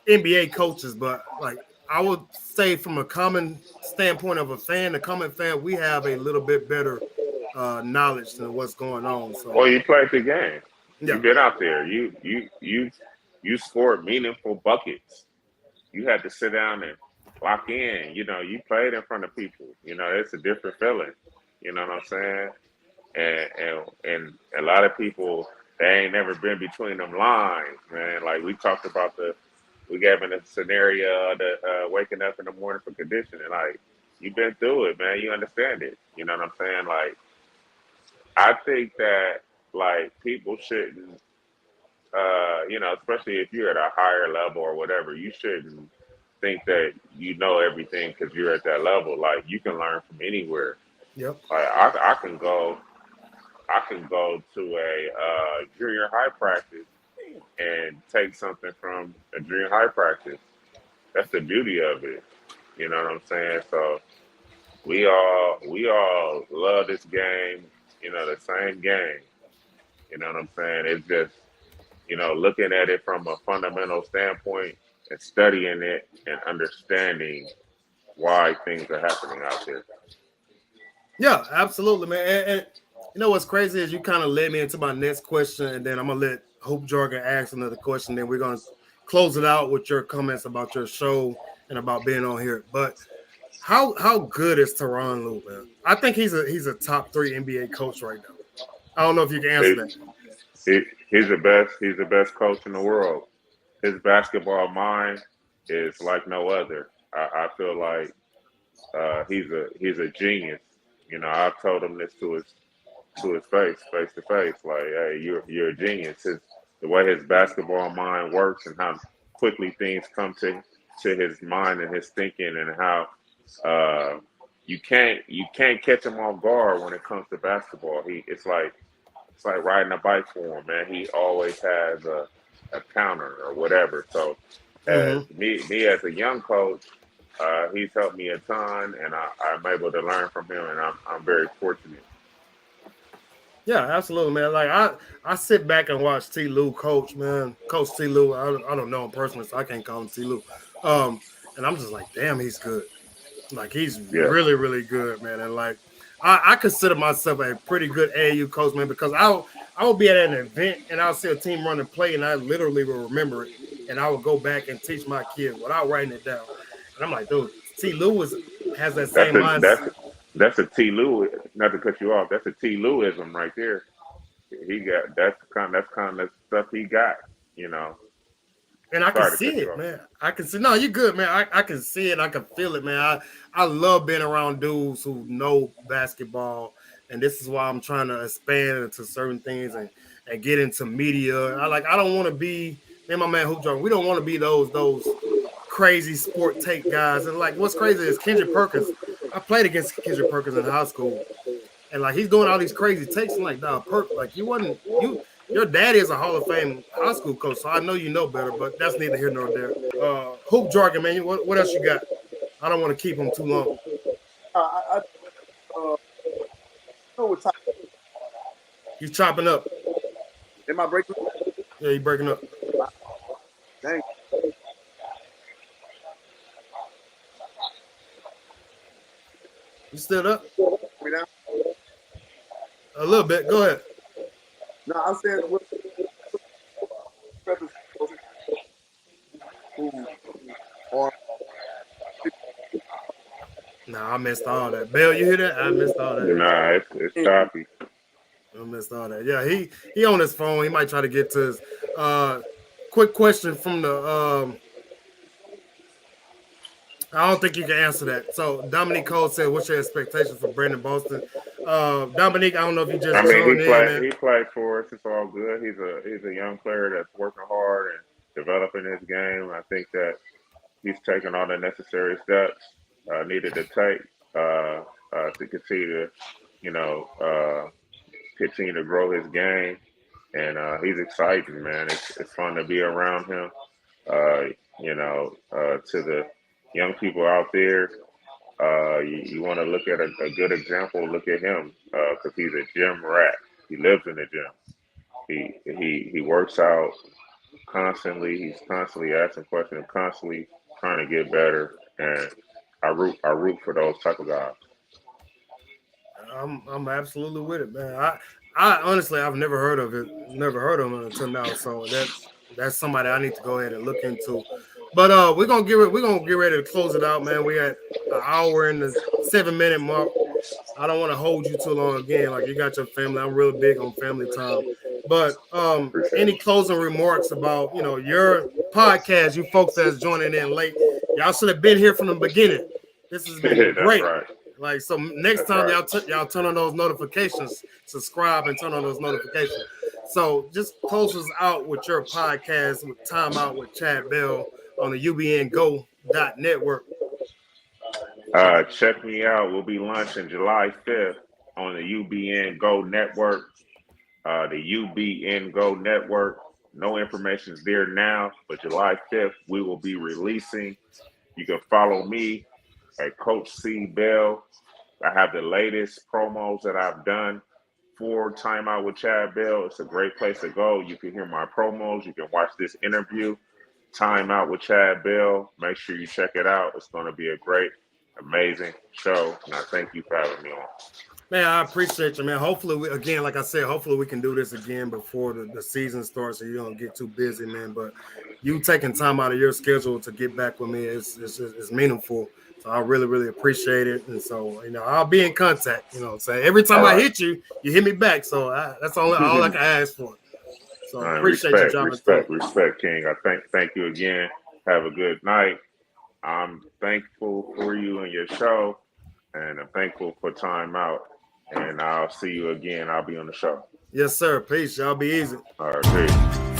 NBA coaches, but like I would say from a common standpoint of a fan, we have a little bit better knowledge than what's going on. So, well, you played the game. Yeah. You've been out there. You scored meaningful buckets. You had to sit down and lock in. You played in front of people. It's a different feeling. You know what I'm saying? And a lot of people, they ain't never been between them lines, man. Like we talked about we gave in a scenario the waking up in the morning for conditioning. Like you've been through it, man. You understand it. You know what I'm saying? Like I think that like people shouldn't, especially if you're at a higher level or whatever, you shouldn't think that you know everything because you're at that level. Like you can learn from anywhere. Yep. Like I can go to a junior high practice and take something from a junior high practice. That's the beauty of it. You know what I'm saying? So we all love this game, the same game. You know what I'm saying? It's just, looking at it from a fundamental standpoint and studying it and understanding why things are happening out there. Yeah, absolutely, man. And you know what's crazy is you kind of led me into my next question, and then I'm gonna let Hope Jargon ask another question. Then we're gonna close it out with your comments about your show and about being on here. But how good is Tyronn Lue, man? I think he's a top 3 NBA coach right now. I don't know if you can answer that. He's the best. He's the best coach in the world. His basketball mind is like no other. I feel like he's a genius. I've told him this to his face to face. Like, hey, you're a genius. The way his basketball mind works and how quickly things come to his mind and his thinking, and how you can't catch him off guard when it comes to basketball. It's like riding a bike for him, man. He always has a counter or whatever. So as me as a young coach, he's helped me a ton, and I'm able to learn from him, and I'm very fortunate. Yeah, absolutely, man. Like I sit back and watch T. Lue coach, man. Coach T. Lue, I don't know him personally, so I can't call him T. Lue. And I'm just like, damn, he's good. Like he's really, really good, man. And like I consider myself a pretty good AAU coach, man, because I will be at an event and I'll see a team run and play, and I literally will remember it, and I will go back and teach my kids without writing it down. And I'm like, dude, T. Lue has that same mindset. That's a T. Lue. Not to cut you off. That's a T. Lue-ism right there. He got that's kind of stuff he got. And I can see it, man. I can see. No, you're good, man. I can see it. I can feel it, man. I love being around dudes who know basketball, and this is why I'm trying to expand into certain things and get into media. I don't want to be. Me and my man Hoop Jargon, we don't want to be those crazy sport take guys. And like, what's crazy is Kendrick Perkins. I played against Kendrick Perkins in high school, and like he's doing all these crazy takes. I'm like, dog, like your daddy is a Hall of Fame high school coach, so I know you know better, but that's neither here nor there. Hoop Jargon, man, what else you got? I don't want to keep him too long. You chopping up. Am I breaking up? Yeah, you breaking up. Dang. You stood up? Me now? A little bit. Go ahead. No, I'm saying what who are Nah, I missed all that. Bill, you hear that? I missed all that. Nah, it's choppy. I missed all that. Yeah, he on his phone. He might try to get to his quick question from the I don't think you can answer that. So Dominique Cole said, "What's your expectations for Brandon Boston?" Dominique, I don't know if you I just mean, joined in, man. he played for us. It's all good. He's a young player that's working hard and developing his game. I think that he's taken all the necessary steps needed to take to continue to, you know, continue to grow his game. And he's exciting, man. It's fun to be around him. Uh, to the young people out there, you want to look at a good example. Look at him because he's a gym rat. He lives in the gym. He works out constantly. He's constantly asking questions, constantly trying to get better. And I root for those type of guys. I'm absolutely with it, man. I honestly I've never heard of it, never heard of him until now. So that's somebody I need to go ahead and look into. But we're gonna get ready to close it out, man. We at an hour and the 7-minute mark. I don't want to hold you too long again. Like you got your family. I'm real big on family time. But Appreciate any it. closing remarks about your podcast, you folks that's joining in late, y'all should have been here from the beginning. This has been That's great. right. Like so, next That's time right. y'all turn on those notifications, subscribe and turn on those notifications. So just close us out with your podcast with Timeout with Chad Bell on the UBNGo.network. Check me out. We'll be launching July 5th on the UBN Go Network. The UBN Go Network. No information is there now, but July 5th we will be releasing. You can follow me at Coach C Bell. I have the latest promos that I've done for Timeout with Chad Bell. It's a great place to go. You can hear my promos. You can watch this interview. Timeout with Chad Bell. Make sure you check it out. It's going to be a great, amazing show. And I thank you for having me on. Man, I appreciate you, man. Hopefully, like I said, hopefully we can do this again before the season starts so you don't get too busy, man. But you taking time out of your schedule to get back with me is meaningful. So I really, really appreciate it. And so, I'll be in contact, so every time All I right. hit you, you hit me back. So that's all I can ask for. So appreciate you, John. Respect, King. I thank you again. Have a good night. I'm thankful for you and your show, and I'm thankful for Time Out. And I'll see you again. I'll be on the show. Yes, sir. Peace. Y'all be easy. All right, peace.